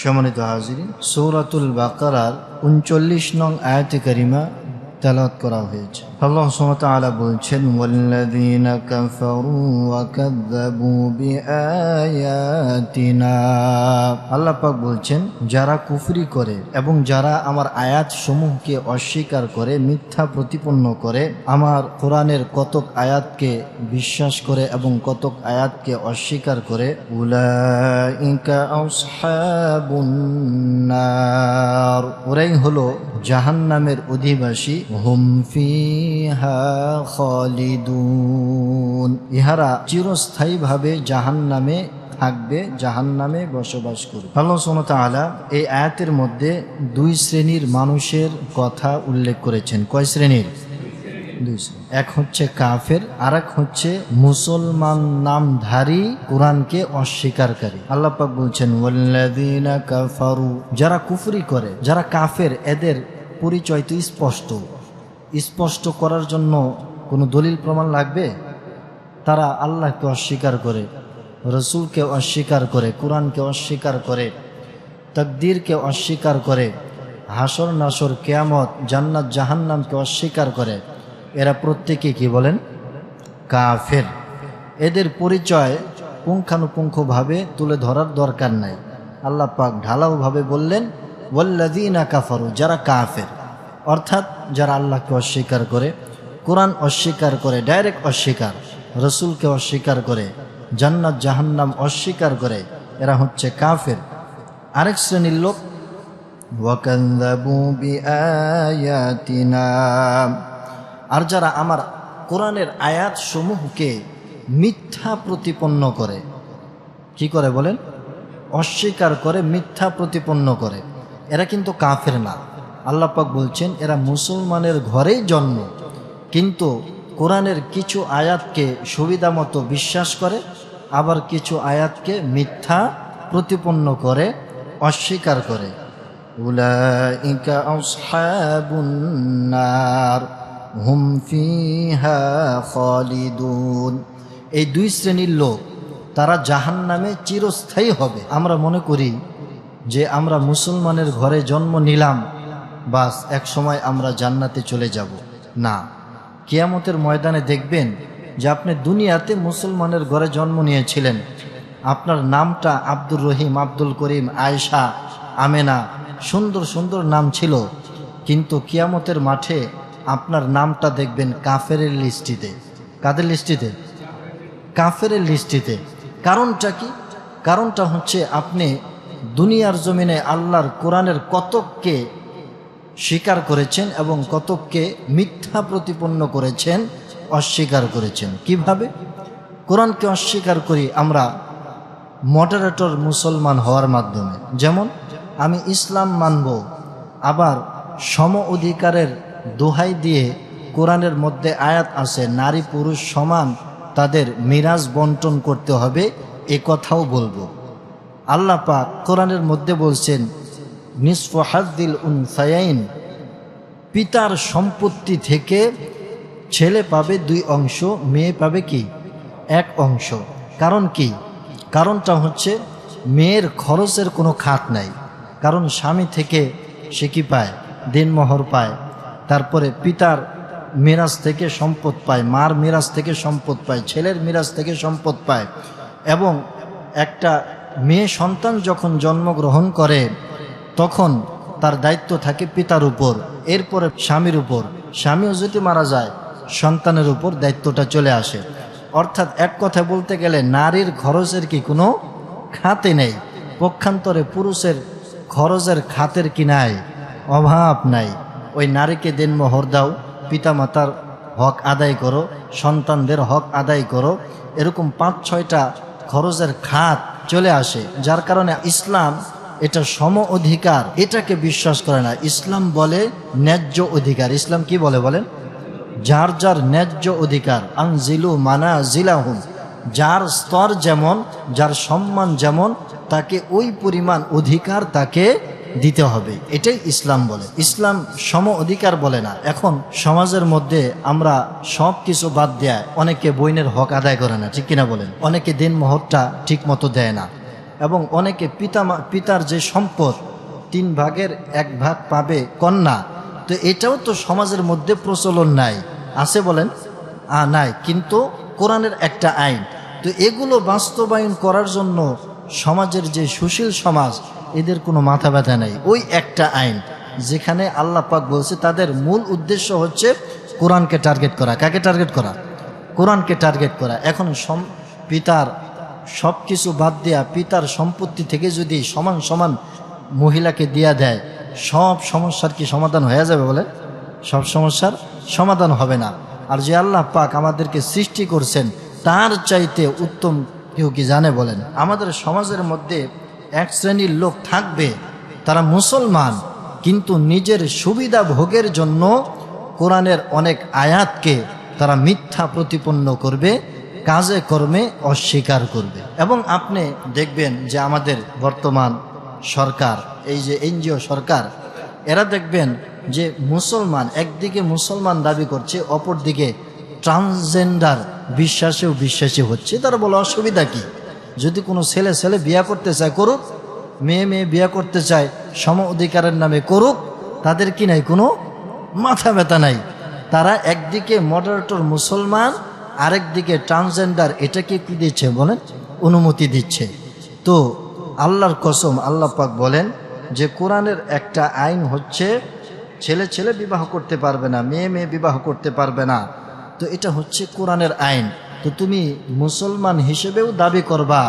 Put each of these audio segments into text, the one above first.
সম্মানিত হাজিরিন, সূরাতুল বাকারার ৩৯ নং আয়াতে কারিমা তেলাওয়াত করা হয়েছে। আল্লাহ সুবহানাহু ওয়া তাআলা বলছেন, ওয়াল্লাযীনা কাফারু ওয়া কাযযাবু বিআয়াতিনা। আল্লাহ পাক বলছেন, যারা কুফরি করে এবং যারা আমার আয়াত সমূহকে অস্বীকার করে, মিথ্যা প্রতিপন্ন করে, আমার কোরআনের কতক আয়াতকে বিশ্বাস করে এবং কতক আয়াতকে অস্বীকার করে, উলাইকা আসহাবুন নার, ওরাই হলো জাহান্নামের অধিবাসী। হুম ফিহা খালিদুন, ইহারা চিরস্থায়ীভাবে জাহান্নামে থাকবে, জাহান্নামে বসবাস করবে। আল্লাহ সুবহানাহু ওয়া তাআলা এই আয়াতের মধ্যে দুই শ্রেণীর মানুষের কথা উল্লেখ করেছেন। কয় শ্রেণীর? দুই শ্রেণী। এক হচ্ছে কাফের, আর এক হচ্ছে মুসলমান নামধারী কোরআনকে অস্বীকারী। আল্লাহ পাক বলছেন, ওয়াল্লাযীনা কাফারু, যারা কুফরি করে, যারা কাফের, এদের পরিচয় তো স্পষ্ট করার জন্য কোনো দলিল প্রমাণ লাগবে? তারা আল্লাহকে অস্বীকার করে, রসুলকে অস্বীকার করে, কোরআনকে অস্বীকার করে, তাকদীরকে অস্বীকার করে, হাসর নাসর কিয়ামত জান্নাত জাহান্নামকে অস্বীকার করে। এরা প্রত্যেকে কি বলেন? কাফের। এদের পরিচয় পুঙ্খানুপুঙ্খভাবে তুলে ধরার দরকার নাই। আল্লাহ পাক ঢালাওভাবে বললেন, ওয়াল্লাযীনা কাফারু, যারা কাফের, অর্থাৎ যারা আল্লাহকে অস্বীকার করে, কোরআন অস্বীকার করে, ডাইরেক্ট অস্বীকার, রসুলকে অস্বীকার করে, জান্নাত জাহান্নাম অস্বীকার করে, এরা হচ্ছে কাফের। আরেক শ্রেণীর লোক, ওয়াকাযযাবু বিআয়াতিনা, আর যারা আমার কোরআনের আয়াত সমূহকে মিথ্যা প্রতিপন্ন করে। কি করে বলেন? অস্বীকার করে, মিথ্যা প্রতিপন্ন করে। এরা কিন্তু কাফের না। আল্লাহ পাক বলছেন, এরা মুসলমানের ঘরেই জন্ম, কিন্তু কোরআনের কিছু আয়াতকে সুবিধা মতো বিশ্বাস করে, আবার কিছু আয়াতকে মিথ্যা প্রতিপন্ন করে, অস্বীকার করে। উলাইকা আসহাবুন নার হুম ফিহা খালিদুন, এই দুই শ্রেণীর লোক, তারা জাহান্নামে চিরস্থায়ী হবে। আমরা মনে করি যে আমরা মুসলমানের ঘরে জন্ম নিলাম, বাস এক সময় আমরা জান্নাতে চলে যাব। না, কিয়ামতের ময়দানে দেখবেন যে আপনি দুনিয়াতে মুসলমানের ঘরে জন্ম নিয়েছিলেন, আপনার নামটা আব্দুর রহিম, আব্দুল করিম, আয়েশা, আমেনা, সুন্দর সুন্দর নাম ছিল, কিন্তু কিয়ামতের মাঠে আপনার নামটা দেখবেন কাফেরের লিস্টিতে। কাদের লিস্টিতে? কাফেরের লিস্টিতে। কারণটা কি? কারণটা হচ্ছে আপনি দুনিয়ার জমিনে আল্লাহর কোরআনের কতককে স্বীকার করেছেন এবং কতককে মিথ্যা প্রতিপন্ন করেছেন, অস্বীকার করেছেন। কিভাবে? কোরআনকে অস্বীকার করি আমরা মডারেটর মুসলমান হওয়ার মাধ্যমে। যেমন আমি ইসলাম মানব, আবার সম অধিকারের দোহাই দিয়ে কোরআনের মধ্যে আয়াত আছে নারী পুরুষ সমান, তাদের মিরাজ বন্টন করতে হবে, এ কথাও বলবো। আল্লাহ পাক কোরআনের মধ্যে বলছেন, নিসফু হাজ্জিল উনসায়াইন, পিতার সম্পত্তি থেকে ছেলে পাবে 2 অংশ, মেয়ে পাবে কি 1 অংশ। কারণ কি? কারণটা হচ্ছে মেয়ের খরচের কোনো খাত নাই। কারণ স্বামী থেকে সে কি পায়? দিনমোহর পায়, তারপরে পিতার মিরাজ থেকে সম্পদ পায়, মার মিরাজ থেকে সম্পদ পায়, ছেলের মিরাজ থেকে সম্পদ পায়। এবং একটা মেয়ে সন্তান যখন জন্মগ্রহণ করে তখন তার দায়িত্ব থাকে পিতার উপর, এরপরে স্বামীর উপর। স্বামীও যদি মারা যায়, সন্তানের উপর দায়িত্বটা চলে আসে। অর্থাৎ এক কথা বলতে গেলে নারীর খরচের কি কোনো খাতে নেই। পক্ষান্তরে পুরুষের খরচের খাতের কি নাই? অভাব নাই। ওই নারীকে দিনমোহর দাও, পিতামাতার হক আদায় করো, সন্তানদের হক আদায় করো, এরকম 5-6টা খরচের খাত চলে আসে। যার কারণে ইসলাম এটা সম অধিকার, এটাকে বিশ্বাস করে না। ইসলাম বলে ন্যায্য অধিকার। ইসলাম কি বলে বলেন? যার যার ন্যায্য অধিকার। আনজিলু মানাজিলাহুম, যার স্তর যেমন, যার সম্মান যেমন, তাকে ওই পরিমাণ অধিকার তাকে দিতে হবে, এটাই ইসলাম বলে। ইসলাম সম অধিকার বলে না। এখন সমাজের মধ্যে আমরা সব কিছু বাদ দেয়, অনেকে বইনের হক আদায় করে না, ঠিক কিনা বলেন? অনেকে দিনমোহরটা ঠিক মতো দেয় না, এবং অনেকে পিতার যে সম্পদ 3 ভাগের 1 ভাগ পাবে কন্যা, তো এটাও তো সমাজের মধ্যে প্রচলন নাই, আছে বলেন? নাই, কিন্তু কোরআনের একটা আইন। তো এগুলো বাস্তবায়ন করার জন্য সমাজের যে সুশীল সমাজ, এদের কোনো মাথা ব্যথা নেই। ওই একটা আইন যেখানে আল্লাহ পাক বলছে তাদের মূল উদ্দেশ্য হচ্ছে কোরআনকে টার্গেট করা। কাকে টার্গেট করা? কোরআনকে টার্গেট করা। এখন পিতার সব কিছু বাদ দেয়া পিতার সম্পত্তি থেকে যদি সমান সমান মহিলাকে দিয়া দেয়, সব সমস্যার কি সমাধান হয়ে যাবে বলেন? সব সমস্যার সমাধান হবে না। আর যে আল্লাহ পাক আমাদেরকে সৃষ্টি করছেন তার চাইতে উত্তম কেউ কি জানে বলেন? আমাদের সমাজের মধ্যে এক শ্রেণীর লোক থাকবে, তারা মুসলমান, কিন্তু নিজের সুবিধা ভোগের জন্য কোরআনের অনেক আয়াতকে তারা মিথ্যা প্রতিপন্ন করবে, কাজে কর্মে অস্বীকার করবে। এবং আপনি দেখবেন যে আমাদের বর্তমান সরকার, এই যে এনজিও সরকার, এরা দেখবেন যে মুসলমান, একদিকে মুসলমান দাবি করছে, অপরদিকে ট্রান্সজেন্ডার বিশ্বাসী হচ্ছে। তারা বলে অসুবিধা কি? যদি কোনো ছেলে বিয়া করতে চায় করুক, মেয়ে বিয়া করতে চায় সম অধিকারের নামে করুক, তাদের কি নাই, কোনো মাথা ব্যথা নাই। তারা একদিকে মডারেটর মুসলমান, আরেকদিকে ট্রান্সজেন্ডার, এটাকে কি দিচ্ছে বলেন? অনুমতি দিচ্ছে। তো আল্লাহর কসম, আল্লাহ পাক বলেন যে কোরআনের একটা আইন হচ্ছে ছেলে বিবাহ করতে পারবে না, মেয়ে বিবাহ করতে পারবে না। তো এটা হচ্ছে কোরআনের আইন। তো তুমি মুসলমান হিসেবেও দাবি করবা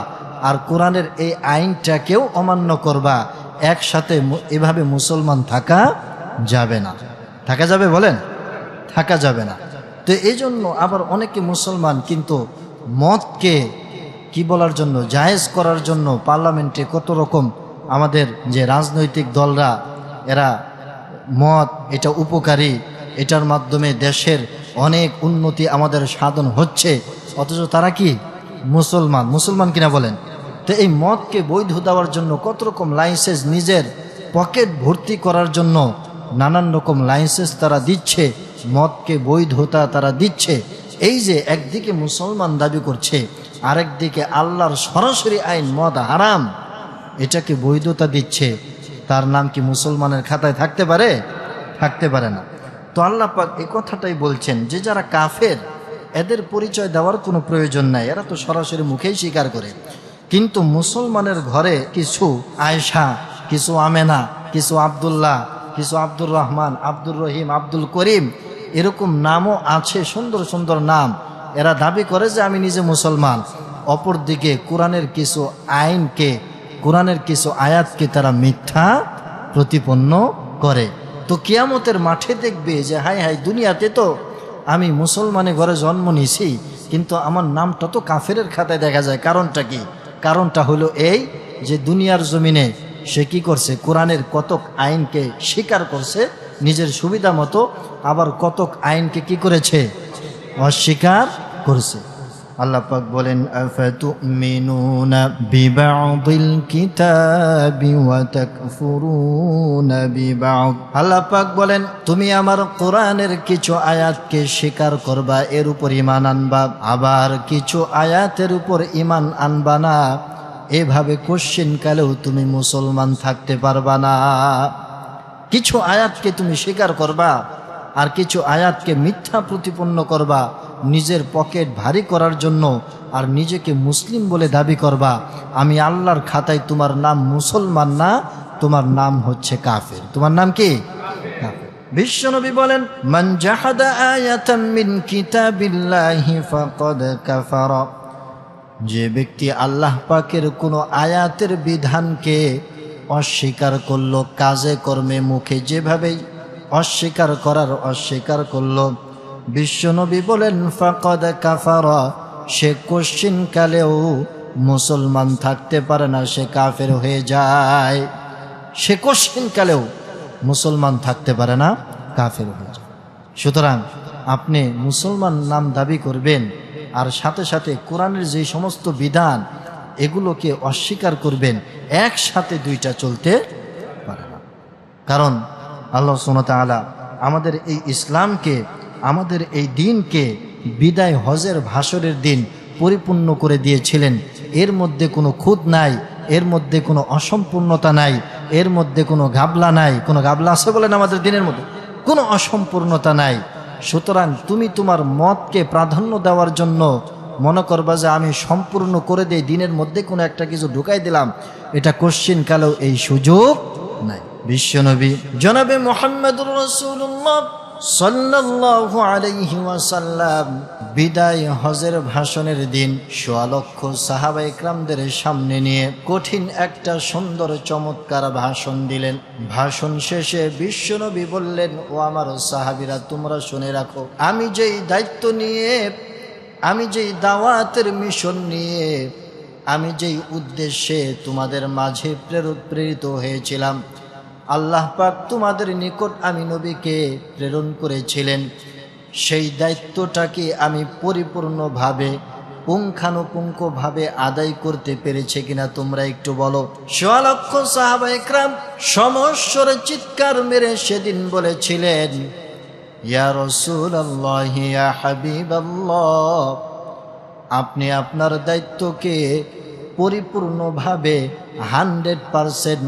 আর কোরআনের এই আইনটাকেও অমান্য করবা, একসাথে এভাবে মুসলমান থাকা যাবে না। থাকা যাবে বলেন? থাকা যাবে না। তো এই জন্য আবার অনেকে মুসলমান কিন্তু মদকে কি বলার জন্য, জায়েজ করার জন্য পার্লামেন্টে কত রকম আমাদের যে রাজনৈতিক দলরা, এরা মদ এটা উপকারী, এটার মাধ্যমে দেশের অনেক উন্নতি আমাদের সাধন হচ্ছে, অথচ তারা কি মুসলমান কিনা বলেন? তো এই মদকে বৈধ দেওয়ার জন্য কত রকম লাইসেন্স, নিজের পকেট ভর্তি করার জন্য নানান রকম লাইসেন্স তারা দিচ্ছে, মদকে বৈধতা তারা দিচ্ছে। এই যে একদিকে মুসলমান দাবি করছে, আরেকদিকে আল্লাহর সরাসরি আইন মদ হারাম, এটাকে বৈধতা দিচ্ছে, তার নাম কি মুসলমানের খাতায় থাকতে পারে? থাকতে পারে না। তো আল্লাহ পাক এই কথাটাই বলছেন যে যারা কাফের, এদের পরিচয় দেওয়ার কোনো প্রয়োজন নাই, এরা তো সরাসরি মুখেই স্বীকার করে। কিন্তু মুসলমানের ঘরে কিছু আয়েশা, কিছু আমেনা, কিছু আব্দুল্লাহ, কিছু আব্দুর রহমান, আব্দুর রহিম, আব্দুল করিম, এরকম নামও আছে, সুন্দর সুন্দর নাম। এরা দাবি করে যে আমি নিজে মুসলমান, অপরদিকে কোরআনের কিছু আইনকে, কোরআনের কিছু আয়াতকে তারা মিথ্যা প্রতিপন্ন করে। তো কিয়ামতের মাঠে দেখবে যে হাই দুনিয়াতে তো আমি মুসলমানের ঘরে জন্ম নিয়েছি, কিন্তু আমার নামটা তো কাফেরের খাতায় দেখা যায়। কারণটা কি? কারণটা হলো এই যে দুনিয়ার জমিনে সে কি করছে, কোরআনের কতক আইনকে স্বীকার করছে নিজের সুবিধা মতো, আবার কতক আইনকে কি করেছে, অস্বীকার করেছে। আল্লাহ পাক বলেন আফাতুমিনুনা বিবা'দিল কিতাবি ওয়া তাকফুরুনা বিবা'দ। আল্লাহ পাক বলেন তুমি আমার কোরআনের কিছু আয়াতকে স্বীকার করবা, এর উপর ঈমান আনবা, আবার কিছু আয়াতের উপর ঈমান আনবা না। এভাবে কোশ্চিন কালেও তুমি মুসলমান থাকতে পারবা না। কিছু আয়াতকে তুমি স্বীকার করবা আর কিছু আয়াতকে মিথ্যা প্রতিপন্ন করবা, নিজের পকেট ভারী করার জন্য, আর নিজেকে মুসলিম বলে দাবি করবা। আমি আল্লাহর খাতায় তোমার নাম মুসলমান না, তোমার নাম হচ্ছে কাফের। তোমার নাম কি? কাফের। বিশ্বনবী বলেন মান জাহাদা আয়াতাম মিন কিতাবিল্লাহি ফাকাদ কাফারা। যে ব্যক্তি আল্লাহ পাকের কোনো আয়াতের বিধানকে অস্বীকার করলো, কাজে কর্মে মুখে যেভাবেই অস্বীকার করলো, বিশ্বনবী বলেন ফাকাদ কাফারা, সে কোশ্চিন কালেও মুসলমান থাকতে পারে না, সে কাফের হয়ে যায়। সে কোশ্চিন কালেও মুসলমান থাকতে পারে না, কাফের হয়ে যায়। সুতরাং আপনি মুসলমান নাম দাবি করবেন আর সাথে সাথে কোরআনের যে সমস্ত বিধান এগুলোকে অস্বীকার করবেন, একসাথে দুইটা চলতে পারে না। কারণ আল্লাহ সুবহানাহু ওয়া তাআলা আমাদের এই ইসলামকে, আমাদের এই দিনকে বিদায় হজের ভাসরের দিন পরিপূর্ণ করে দিয়েছিলেন। এর মধ্যে কোনো খুঁত নাই, এর মধ্যে কোনো অসম্পূর্ণতা নাই, এর মধ্যে কোনো ঘাবলা নাই। কোনো ঘাবলা আছে বলেন আমাদের দিনের মধ্যে? কোনো অসম্পূর্ণতা নাই। সুতরাং তুমি তোমার মতকে প্রাধান্য দেওয়ার জন্য মনে করবা যে আমি সম্পূর্ণ করে দেই, দিনের মধ্যে কোনো একটা কিছু ঢুকাই দিলাম, এটা কোশ্চিন কালেও এই সুযোগ নাই। বিশ্বনবী জনাবে মুহাম্মদুর রাসূলুল্লাহ সাল্লাল্লাহু আলাইহি ওয়াসাল্লাম বিদায় হজের ভাষণের দিন ১৬ লক্ষ সাহাবায়ে কেরামদের সামনে নিয়ে কঠিন একটা সুন্দর চমৎকার ভাষণ দিলেন। ভাষণ শেষে বিশ্বনবী বললেন, ও আমার সাহাবীরা, তোমরা শুনে রাখো, আমি যেই দায়িত্ব নিয়ে, আমি যেই দাওয়াতের মিশন নিয়ে, আমি যেই উদ্দেশ্যে তোমাদের মাঝে প্রেরিত হয়েছিলাম, আল্লাহ পাক তোমাদের নিকট আমি নবীকে প্রেরণ করেছিলেন, সেই দায়িত্বটাকে আমি পরিপূর্ণভাবে পুঙ্খানুপুঙ্খভাবে আদায় করতে পেরেছে কিনা তোমরা একটু বলো। ১৬ লক্ষ সাহাবায়ে কেরাম সমস্বরে চিৎকার মেরে সেদিন বলেছিলেন, ইয়া রাসূলুল্লাহ, ইয়া হাবিবাল্লাহ, আপনি আপনার দায়িত্বকে পরিপূর্ণভাবে 100%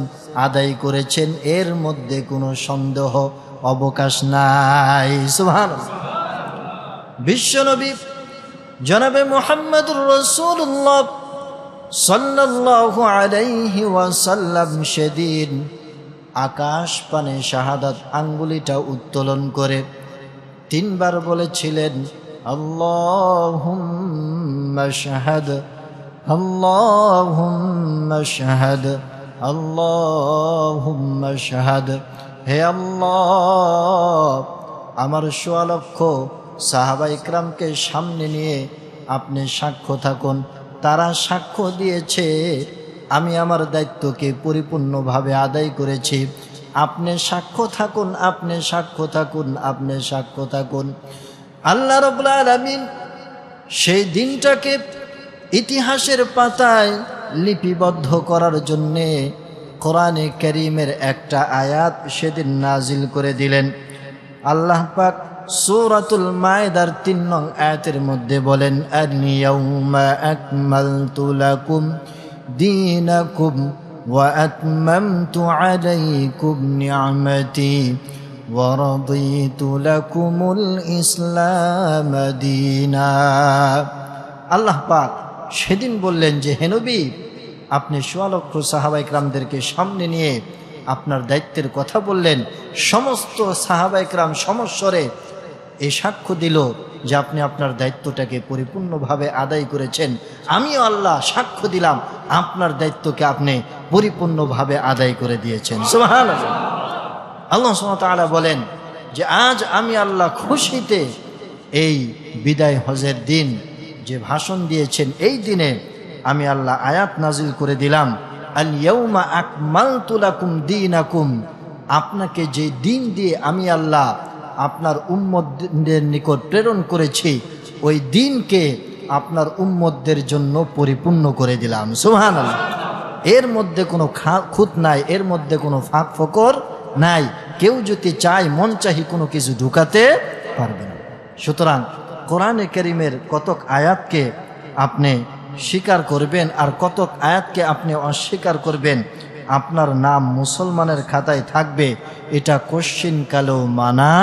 আদায় করেছেন, এর মধ্যে কোনো সন্দেহ অবকাশ নাই। সুবহানাল্লাহ। বিশ্বনবী জনাবে মুহাম্মদুর রাসূলুল্লাহ সাল্লাল্লাহু আলাইহি ওয়াসাল্লাম সেদিন আকাশ পানে শাহাদাত আঙ্গুলিটা উত্তোলন করে 3 বার বলেছিলেন, আল্লাহুম্মা শাহাদ, আল্লাহুম্মা শাহাদ, আল্লাহুম্মা শাহাদ। হে আল্লাহ, আমার ১৬ লক্ষ সাহাবায়ে কেরামকে সামনে নিয়ে আপনি সাক্ষ্য থাকুন, তারা সাক্ষ্য দিয়েছে আমি আমার দায়িত্বকে পরিপূর্ণভাবে আদায় করেছি। আপনি সাক্ষ্য থাকুন, আপনি সাক্ষ্য থাকুন, আপনি সাক্ষ্য থাকুন। আল্লাহ রাব্বুল আলামিন সেই দিনটাকে ইতিহাসের পাতায় লিপিবদ্ধ করার জন্যে কোরআনে কারীমের একটা আয়াত সেদিন নাজিল করে দিলেন। আল্লাহ পাক সূরাতুল মায়েদার ৩ নং আয়াতের মধ্যে বলেন, আল-ইয়াউমা আকমালতু লাকুম দীনাকুম ওয়া আতমামতু আলাইকুম নি'মাতি ওয়া রাদিতু লাকুমুল ইসলাম দীনা। আল্লাহ পাক সেদিন বললেন যে, হে নবী, আপনি ১৬ লক্ষ সাহাবায়ে কেরামদেরকে সামনে নিয়ে আপনার দায়িত্বের কথা বললেন। সমস্ত সাহাবায়ে কেরাম সমস্বরে এই সাক্ষ্য দিল যে আপনি আপনার দায়িত্বটাকে পরিপূর্ণভাবে আদায় করেছেন। আমিও আল্লাহ সাক্ষ্য দিলাম আপনার দায়িত্বকে আপনি পরিপূর্ণভাবে আদায় করে দিয়েছেন। সুবহানাল্লাহ। আল্লাহ সুবহানাহু ওয়া তাআলা বলেন যে আজ আমি আল্লাহ খুশিতে এই বিদায় হজের দিন যে ভাষণ দিয়েছেন, এই দিনে আমি আল্লাহ আয়াত নাজিল করে দিলাম, আল ইয়াউমা আকমালতু লাকুম দীনাকুম। আপনাকে যে দিন দিয়ে আমি আল্লাহ আপনার উম্মতদের নিকট প্রেরণ করেছি, ওই দিনকে আপনার উম্মতদের জন্য পরিপূর্ণ করে দিলাম। সুবহানাল্লাহ। এর মধ্যে কোনো খুঁত নাই, এর মধ্যে কোনো ফাঁক ফোকর নাই। কেউ যদি চায় মন চাহি কোনো কিছু ঢুকাতে পারবে না। সুতরাং কোরআনে কারীমের কতক আয়াতকে আপনি স্বীকার করবেন আর কতক আয়াতকে আপনি অস্বীকার করবেন, আপনার নাম মুসলমানের খাতায় থাকবে, এটা কোশ্চিনকালেও মানা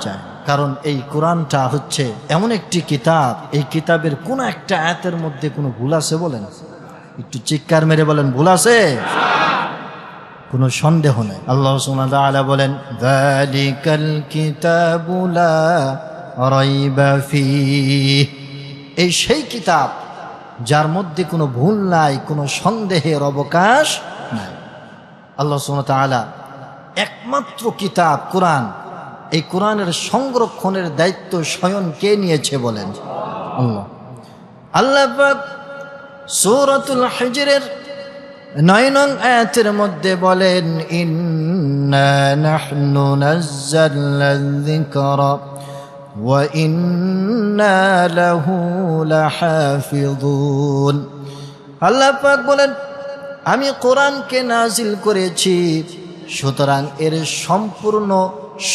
যায়। কারণ এই কোরআনটা হচ্ছে এমন একটি কিতাব, এই কিতাবের কোন একটা আয়াতের মধ্যে কোনো ভুল আছে বলেন? একটু চিৎকার মেরে বলেন, ভুল আছে? কোনো সন্দেহ নেই। আল্লাহ সুবহানাহু ওয়া তাআলা বলেন, যালিকাল কিতাবু লা রাইবা ফীহি। এই সেই কিতাব যার মধ্যে কোনো ভুল নাই, কোনো সন্দেহের অবকাশ নাই। আল্লাহ সুবহানাহু ওয়া তাআলা একমাত্র কিতাব কোরআন, এই কোরআনের সংরক্ষণের দায়িত্ব স্বয়ং কে নিয়েছে বলেন? আল্লাহ। আল্লাহ পাক সূরাতুল হিজরের ৯ নং আয়াতের মধ্যে বলেন, ইন্না নাহনু নাযালনা যিকরা ওয়া ইন্না লাহু লাহাফিযুন। আল্লাহ পাক বলেন, আমি কোরআনকে নাজিল করেছি, সুতরাং এর সম্পূর্ণ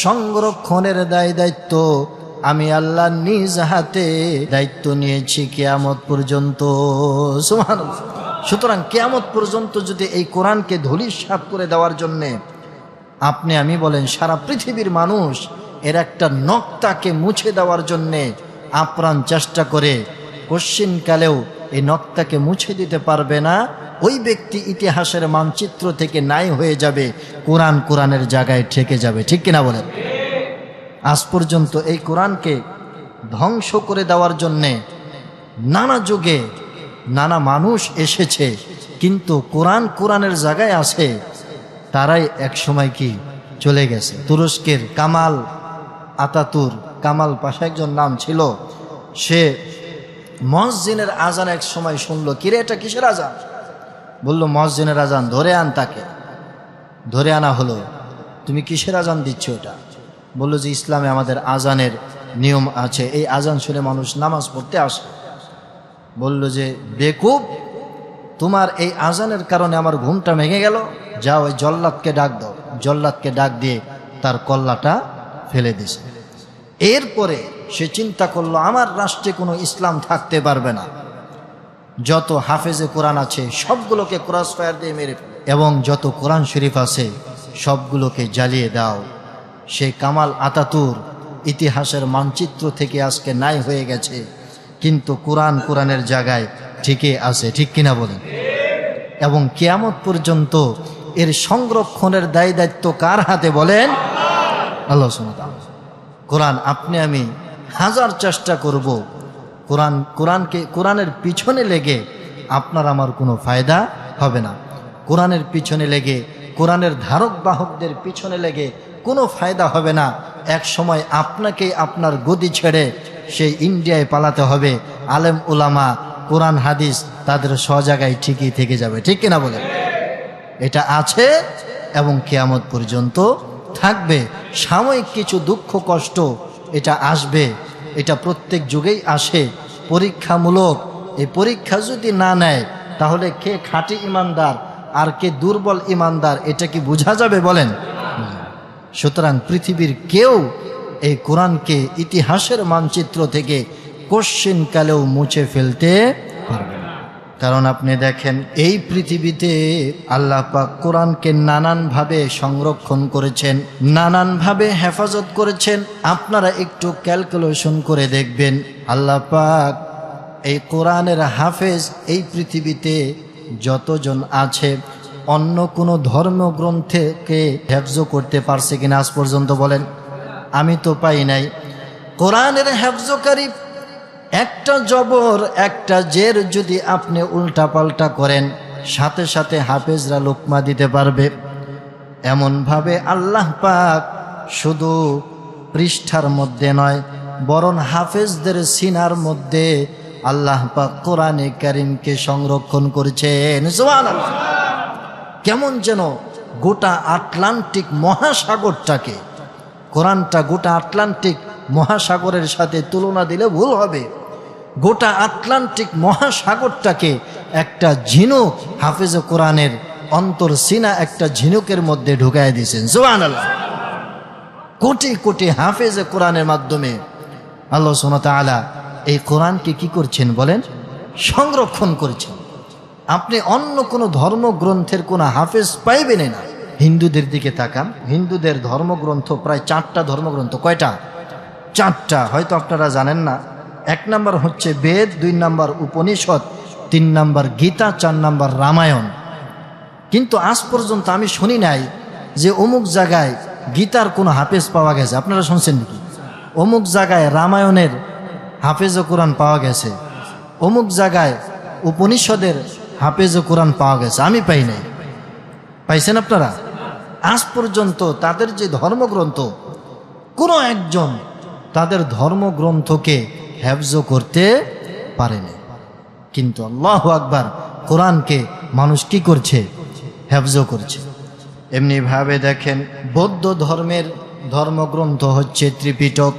সংরক্ষণের দায়িত্ব আমি আল্লাহ নিজ হাতে দায়িত্ব নিয়েছি কিয়ামত পর্যন্ত। সুবহানাল্লাহ। সুতরাং কিয়ামত পর্যন্ত যদি এই কোরআনকে ধূলিসাৎ করে দেওয়ার জন্যে আপনি আমি বলেন সারা পৃথিবীর মানুষ এর একটা নক্তাকে মুছে দেওয়ার জন্যে আপ্রাণ চেষ্টা করে, কশ্চিনকালেও এই নক্তাকে মুছে দিতে পারবে না। ওই ব্যক্তি ইতিহাসের মানচিত্র থেকে নাই হয়ে যাবে, কোরআনের জায়গায় ঠেকে যাবে। ঠিক কিনা বলেন? আজ পর্যন্ত এই কোরআনকে ধ্বংস করে দেওয়ার জন্যে নানা যুগে নানা মানুষ এসেছে, কিন্তু কোরআনের জায়গায় আছে তারাই এক সময় কি চলে গেছে। তুরস্কের কামাল আতাতুর, কামাল পাশা একজন নাম ছিল, সে মসজিদের আজান এক সময় শুনলো, কিরে এটা কিসের আজান? বলল মসজিদের আজান। ধরে আন, তাকে ধরে আনা হলো। তুমি কিসের আজান দিচ্ছ এটা? বলল যে ইসলামে আমাদের আজানের নিয়ম আছে, এই আজান শুনে মানুষ নামাজ পড়তে আসে। বলল যে বেকুব, তোমার এই আজানের কারণে আমার ঘুমটা ভেঙে গেল, যাও ওই জল্লাদকে ডাক দাও। জল্লাদকে ডাক দিয়ে তার কল্লাটা ফেলে দিছে। এরপরে সে চিন্তা করলো আমার রাষ্ট্রে কোনো ইসলাম থাকতে পারবে না, যত হাফেজে কোরআন আছে সবগুলোকে ক্রস ফায়ার দিয়ে মেরে ফেলে, এবং যত কোরআন শরীফ আছে সবগুলোকে জ্বালিয়ে দাও। সেই কামাল আতাতুর ইতিহাসের মানচিত্র থেকে আজকে নাই হয়ে গেছে, কিন্তু কোরআনের জায়গায় ঠিকই আছে। ঠিক কিনা বলেন? এবং কিয়ামত পর্যন্ত এর সংরক্ষণের দায় দায়িত্ব কার হাতে বলেন? আল্লাহ সুবহানাহু ওয়া তাআলা। কোরআন আপনি আমি হাজার চেষ্টা করব, কোরআনের পিছনে লেগে আপনার আমার কোনো ফায়দা হবে না। কোরআনের পিছনে লেগে, কোরআনের ধারক বাহকদের পিছনে লেগে কোনো ফায়দা হবে না। এক সময় আপনাকেই আপনার গদি ছেড়ে সেই ইন্ডিয়ায় পালাতে হবে। আলেম উলামা, কোরআন হাদিস তাদের সজাগায় ঠিকই থেকে যাবে। ঠিক কিনা বলেন? এটা আছে এবং কিয়ামত পর্যন্ত থাকবে। সাময়িক কিছু দুঃখ কষ্ট এটা আসবে, এটা প্রত্যেক যুগেই আসে, পরীক্ষামূলক। এই পরীক্ষা যদি না নেয় তাহলে কে খাঁটি ইমানদার আর কে দুর্বল ইমানদার এটা কি বোঝা যাবে বলেন? সুতরাং পৃথিবীর কেউ এই কোরআনকে ইতিহাসের মানচিত্র থেকে কশ্চিনকালেও মুছে ফেলতে পারবে না। কারণ আপনি দেখেন এই পৃথিবীতে আল্লাহ পাক কোরআনকে নানানভাবে সংরক্ষণ করেছেন, নানানভাবে হেফাজত করেছেন। আপনারা একটু ক্যালকুলেশন করে দেখবেন, আল্লাহ পাক এই কোরআনের হাফেজ এই পৃথিবীতে যতজন আছে অন্য কোনো ধর্মগ্রন্থকে হেফজ করতে পারছে কিনা আজ পর্যন্ত বলেন? আমি তো পাই নাই। কোরআনের হেফজকারী একটা জবর একটা জের যদি আপনি উল্টাপাল্টা করেন সাথে সাথে হাফেজরা লোকমা দিতে পারবে। এমনভাবে আল্লাহ পাক শুধু পৃষ্ঠার মধ্যে নয় বরং হাফেজদের সিনার মধ্যে আল্লাহ পাক কোরআনে কারীমকে সংরক্ষণ করেছেন। সুবহানাল্লাহ। কেমন যেন গোটা আটলান্টিক মহাসাগরটাকে, কোরআনটা গোটা আটলান্টিক মহাসাগরের সাথে তুলনা দিলে ভুল হবে। গোটা আটলান্টিক মহাসাগরটাকে একটা ঝিনুক হাফেজে কোরআনের অন্তর সিনা একটা ঝিনুকের মধ্যে ঢুকায় দিয়েছেন। সুবহানাল্লাহ। কোটি কোটি হাফেজে কোরআনের মাধ্যমে আল্লাহ সুবহানাহু ওয়া তাআলা এই কোরআনকে কি করছেন বলেন? সংরক্ষণ করছেন। আপনি অন্য কোনো ধর্মগ্রন্থের কোনো হাফেজ পাইবেন না। হিন্দুদের দিকে তাকান, হিন্দুদের ধর্মগ্রন্থ প্রায় 4টা ধর্মগ্রন্থ। কয়টা? 4টা। হয়তো আপনারা জানেন না। 1 নম্বর হচ্ছে বেদ, 2 নম্বর উপনিষদ, 3 নম্বর গীতা, 4 নম্বর রামায়ণ। কিন্তু আজ পর্যন্ত আমি শুনি নাই যে অমুক জায়গায় গীতার কোনো হাফেজ পাওয়া গেছে। আপনারা শুনছেন নাকি? অমুক জায়গায় রামায়ণের হাফেজ কোরআন পাওয়া গেছে, অমুক জায়গায় উপনিষদের হাফেজ কোরআন পাওয়া গেছে। আমি পাই নাই। পাইছেন আপনারা? আজ পর্যন্ত তাদের যে ধর্মগ্রন্থ, কোনো একজন তাদের ধর্মগ্রন্থকে হেফজ করতে পারেনি। কিন্তু আল্লাহু আকবার, কোরআনকে মানুষ কি করছে? হেফজ করছে। এমনিভাবে দেখেন বৌদ্ধ ধর্মের ধর্মগ্রন্থ হচ্ছে ত্রিপিটক।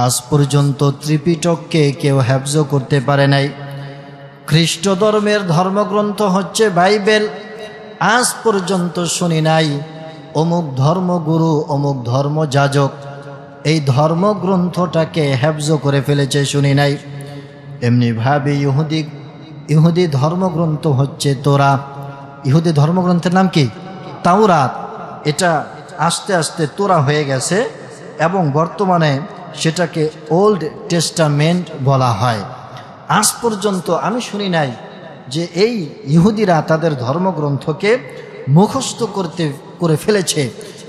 আজ পর্যন্ত ত্রিপিটককে কেউ হেফজ করতে পারে নাই। খ্রিস্ট ধর্মের ধর্মগ্রন্থ হচ্ছে বাইবেল। আজ পর্যন্ত শুনি নাই অমুক ধর্মগুরু, অমুক ধর্মযাজক এই ধর্মগ্রন্থটাকে হেফজ করে ফেলেছে, শুনি নাই। এমনিভাবে ইহুদি ধর্মগ্রন্থ হচ্ছে তোরা। ইহুদি ধর্মগ্রন্থের নাম কি? তাওরাত। এটা আস্তে আস্তে তোরা হয়ে গেছে এবং বর্তমানে সেটাকে ওল্ড টেস্টামেন্ট বলা হয়। আজ পর্যন্ত আমি শুনি নাই যে এই ইহুদিরা তাদের ধর্মগ্রন্থকে মুখস্থ করে ফেলেছে।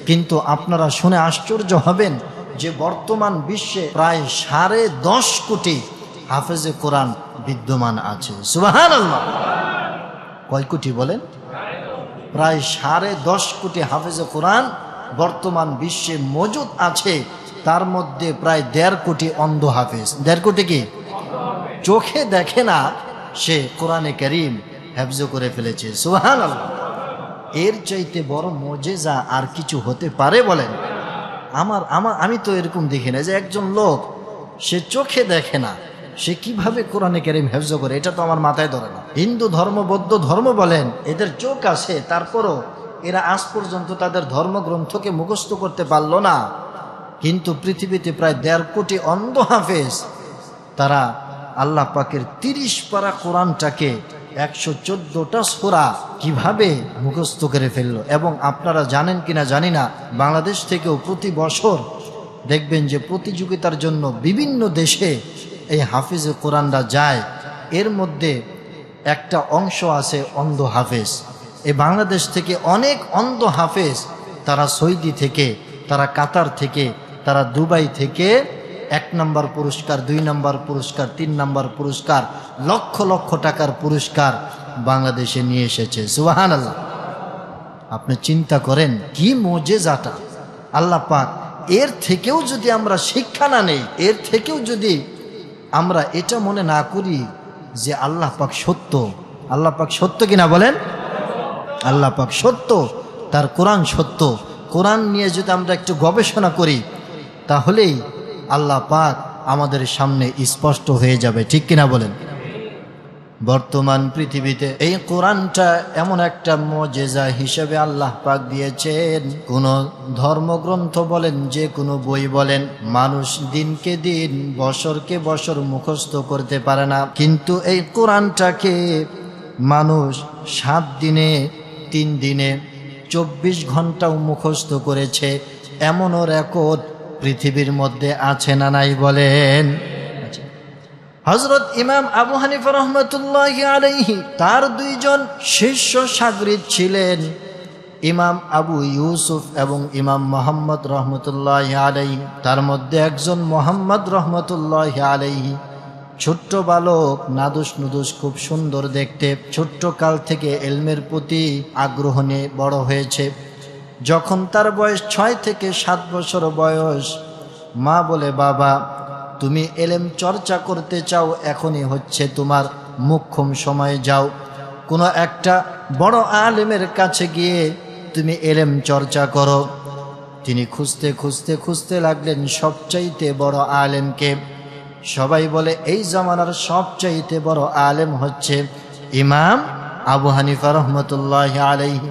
কিন্তু আপনারা শুনে আশ্চর্য হবেন যে বর্তমান বিশ্বে প্রায় 10.5 কোটি হাফেজে কোরআন বিদ্যমান আছে। সুবহানাল্লাহ। কয় কোটি বলেন? প্রায় 10.5 কোটি হাফেজে কোরআন বর্তমান বিশ্বে মজুদ আছে। তার মধ্যে প্রায় 1.5 কোটি অন্ধ হাফেজ। 1.5 কোটি কি? চোখে দেখে না, সে কোরআনে কারীম হেফজ করে ফেলেছে। সুবহানাল্লাহ। এর চাইতে বড় মুজিজা আর কিছু হতে পারে বলেন? আমি তো এরকম দেখি না যে একজন লোক সে চোখে দেখে না, সে কিভাবে কোরআনে কারীম হেফজ করে, এটা তো আমার মাথায় ধরে না। হিন্দু ধর্ম, বৌদ্ধ ধর্ম বলেন, এদের চোখ আছে, তারপরও এরা আজ পর্যন্ত তাদের ধর্মগ্রন্থকে মুখস্থ করতে পারলো না। কিন্তু পৃথিবীতে প্রায় 1.5 কোটি অন্ধ হাফেজ, তারা আল্লাহ পাকের 30 পারা কোরআনটাকে 114টা সূরা কিভাবে মুখস্থ করে ফেললো। এবং আপনারা জানেন কিনা জানি না, বাংলাদেশ থেকেও প্রতি বছর দেখবেন যে প্রতিযোগিতার জন্য বিভিন্ন দেশে এই হাফেজে কোরআনরা যায়। এর মধ্যে একটা অংশ আছে অন্ধ হাফেজ। এই বাংলাদেশ থেকে অনেক অন্ধ হাফেজ, তারা সৌদি থেকে, তারা কাতার থেকে, তারা দুবাই থেকে 1 নম্বর পুরস্কার, 2 নম্বর পুরস্কার, 3 নম্বর পুরস্কার, লক্ষ লক্ষ টাকার পুরস্কার বাংলাদেশে নিয়ে এসেছে। সুবহানাল্লাহ। আপনি চিন্তা করেন কি মুজিজাটা আল্লাহ পাক। এর থেকেও যদি আমরা শিক্ষা না নেই, এর থেকেও যদি আমরা এটা মনে না করি যে আল্লাহ পাক সত্য, আল্লাহ পাক সত্য কিনা বলেন? আল্লাহ পাক সত্য, তার কোরআন সত্য। কোরআন নিয়ে যদি আমরা একটু গবেষণা করি তাহলেই আল্লাহ পাক আমাদের সামনে স্পষ্ট হয়ে যাবে। ঠিক কিনা বলেন? বর্তমান পৃথিবীতে এই কোরআনটা এমন একটা মুজিজা হিসেবে আল্লাহ পাক দিয়েছেন। কোন ধর্মগ্রন্থ বলেন, যে কোনো বই বলেন, মানুষ দিনকে দিন, বছরকে বছর মুখস্থ করতে পারে না। কিন্তু এই কোরআনটাকে মানুষ 7 দিনে, 3 দিনে, 24 ঘন্টাও মুখস্থ করেছে। এমনও রেকর্ড পৃথিবীর মধ্যে আছে না নাই বলেন? হযরত ইমাম আবু হানিফা রহমতুল্লাহি আলাইহি, তার 2 জন শিষ্য শাগরিদ ছিলেন, ইমাম আবু ইউসুফ এবং ইমাম মুহাম্মদ রহমতুল্লাহি আলাইহি। তার মধ্যে একজন মুহাম্মদ রহমতুল্লাহি আলাইহি ছোট্ট বালক, নাদুস নুদুস, খুব সুন্দর দেখতে, ছোট্ট কাল থেকে ইলমের প্রতি আগ্রহ নিয়ে বড় হয়েছে। যখন তার বয়স 6 থেকে 7 বছর বয়স, মা বলে, বাবা তুমি এলেম চর্চা করতে চাও, এখনই হচ্ছে তোমার মুখ্যম সময়, যাও কোনো একটা বড় আলেমের কাছে গিয়ে তুমি এলেম চর্চা করো। তিনি খুঁজতে খুঁজতে খুঁজতে লাগলেন সবচাইতে বড় আলেমকে। সবাই বলে এই জামানার সবচাইতে বড় আলেম হচ্ছে ইমাম আবু হানিফা রহমতুল্লাহি আলাইহি।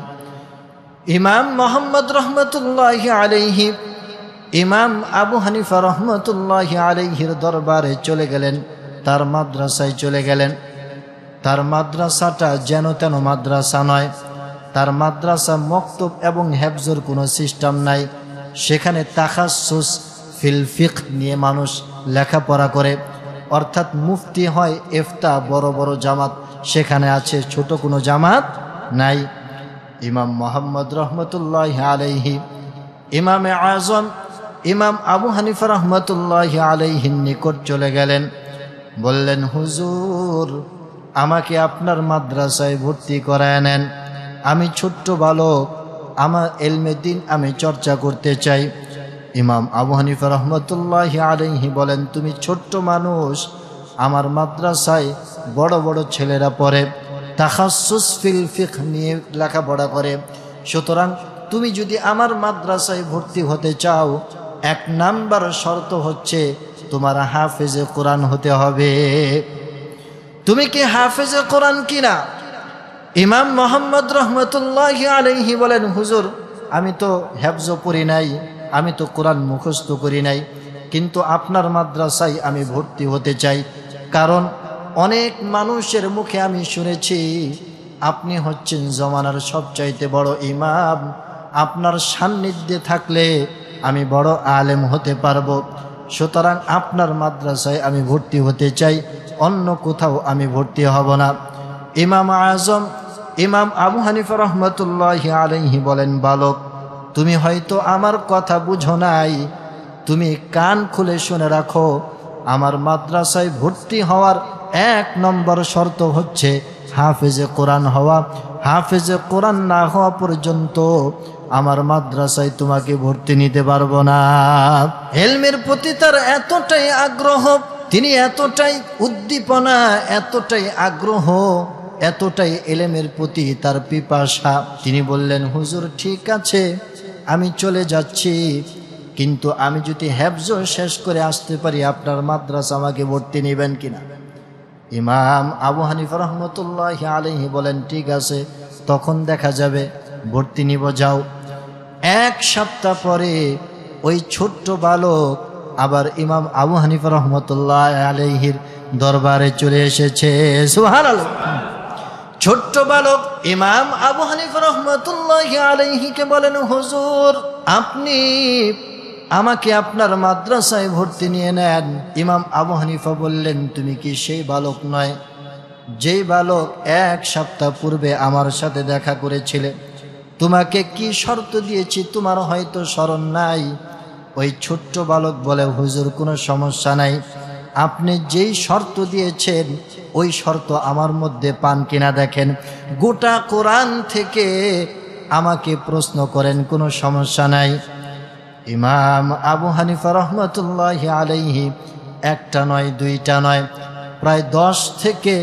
ইমাম মুহাম্মদ রহমতুল্লাহি আলাইহি ইমাম আবু হানিফা রহমতুল্লাহি আলাইহির দরবারে চলে গেলেন, তার মাদ্রাসায় চলে গেলেন। তার মাদ্রাসাটা যেন তেন মাদ্রাসা নয়, তার মাদ্রাসা মক্তব এবং হেফজর কোনো সিস্টেম নাই। সেখানে তাখাসসুস ফিল ফিকহ নিয়ে মানুষ লেখাপড়া করে, অর্থাৎ মুফতি হয়, ইফতা বড় বড় জামাত সেখানে আছে, ছোট কোনো জামাত নাই। ইমাম মুহাম্মদ রহমতুল্লাহি আলাইহি, ইমামে আজম ইমাম আবু হানিফা রহমতুল্লাহি আলাইহির নিকট চলে গেলেন। বললেন, হুজুর আমাকে আপনার মাদ্রাসায় ভর্তি করায় নেন, আমি ছোট্ট বালক, আমার ইলমে দ্বীন আমি চর্চা করতে চাই। ইমাম আবু হানিফা রহমতুল্লাহি আলাইহি বলেন, তুমি ছোট্ট মানুষ, আমার মাদ্রাসায় বড় বড় ছেলেরা পড়ে, তাখাসসুস ফিল ফিকহ নিয়ে লেখাপড়া করে, সুতরাং তুমি যদি আমার মাদ্রাসায় ভর্তি হতে চাও, 1 নাম্বার শর্ত হচ্ছে তোমার হাফেজে কোরআন হতে হবে। তুমি কি হাফেজে কোরআন কিনা? ইমাম মুহাম্মদ রহমতুল্লাহি আলাইহি বলেন, হুজুর আমি তো হেফজ পড়ি নাই, আমি তো কোরআন মুখস্থ করি নাই, কিন্তু আপনার মাদ্রাসায় আমি ভর্তি হতে চাই, কারণ অনেক মানুষের মুখে আমি শুনেছি আপনি হচ্ছেন জমানার সবচাইতে বড় ইমাম, আপনার সান্নিধ্যে থাকলে আমি বড় আলেম হতে পারবো, সুতরাং আপনার মাদ্রাসায় আমি ভর্তি হতে চাই, অন্য কোথাও আমি ভর্তি হব না। ইমাম আজম ইমাম আবু হানিফা রহমতুল্লাহি আলাইহি বলেন, বালক, তুমি হয়তো আমার কথা বুঝো নাই, তুমি কান খুলে শুনে রাখো, আমার মাদ্রাসায় ভর্তি হওয়ার 1 নম্বর শর্ত হচ্ছে হাফেজে কোরআন হওয়া। হাফেজে কোরআন না হওয়া পর্যন্ত আমার মাদ্রাসায় তোমাকে ভর্তি নিতে পারবো না। ইলমের প্রতি তার এতটাই আগ্রহ, তিনি এতটাই উদ্দীপনা, এতটাই আগ্রহ, এতটাই ইলমের প্রতি তার পিপাসা, তিনি বললেন, হুজুর ঠিক আছে আমি চলে যাচ্ছি, কিন্তু আমি যদি হেফজ শেষ করে আসতে পারি আপনার মাদ্রাসা আমাকে ভর্তি নেবেন কিনা? ইমাম আবু হানিফা রহমতুল্লাহি আলাইহি বলেন, ঠিক আছে, তখন দেখা যাবে, ভর্তি নিব, যাও। 1 সপ্তাহ পরে ওই ছোট্ট বালক আবার ইমাম আবু হানিফা রহমতুল্লাহি আলাইহির দরবারে চলে এসেছে। সুবহানাল্লাহ। ছোট্ট বালক ইমাম আবু হানিফা রহমতুল্লাহি আলাইহিকে বলেন, হুজুর আপনি আমাকে আপনার মাদ্রাসায় ভর্তি নিয়ে নেন। ইমাম আবু হানিফা বললেন, তুমি কি সেই বালক নয় যেই বালক 1 সপ্তাহ পূর্বে আমার সাথে দেখা করেছিলে? তোমাকে কি শর্ত দিয়েছি তোমার হয়তো স্মরণ নাই। ওই ছোট্ট বালক বলে, হুজুর কোনো সমস্যা নাই, আপনি যেই শর্ত দিয়েছেন ওই শর্ত আমার মধ্যে পান কিনা দেখেন, গোটা কোরআন থেকে আমাকে প্রশ্ন করেন, কোনো সমস্যা নাই। ইমাম আবু হানিফা রহমতুল্লাহি আলাইহি 1টা নয় 2টা নয়, প্রায় 10 থেকে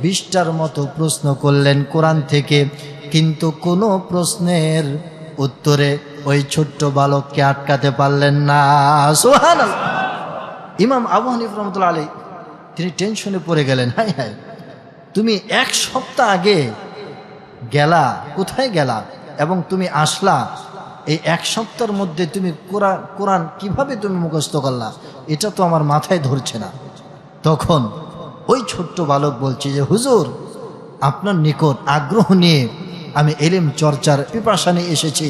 20টার মতো প্রশ্ন করলেন কোরআন থেকে, কিন্তু কোনো প্রশ্নের উত্তরে ওই ছোট্ট বালককে আটকাতে পারলেন না। সুবহানাল্লাহ। ইমাম আবু হানিফা রহমতুল্লাহি আলাইহি তিনি টেনশনে পড়ে গেলেন, হায় হায়, তুমি 1 সপ্তাহ আগে গেলা, কোথায় গেলা এবং তুমি আসলা, এই 1 সপ্তাহের মধ্যে তুমি কোরআন কিভাবে তুমি মুখস্থ করলা, এটা তো আমার মাথায় ধরছে না। তখন ওই ছোট্ট বালক বলছে যে, হুজুর আপনার নিকট আগ্রহ নিয়ে আমি ইলম চর্চার পিপাসা নিয়ে এসেছি,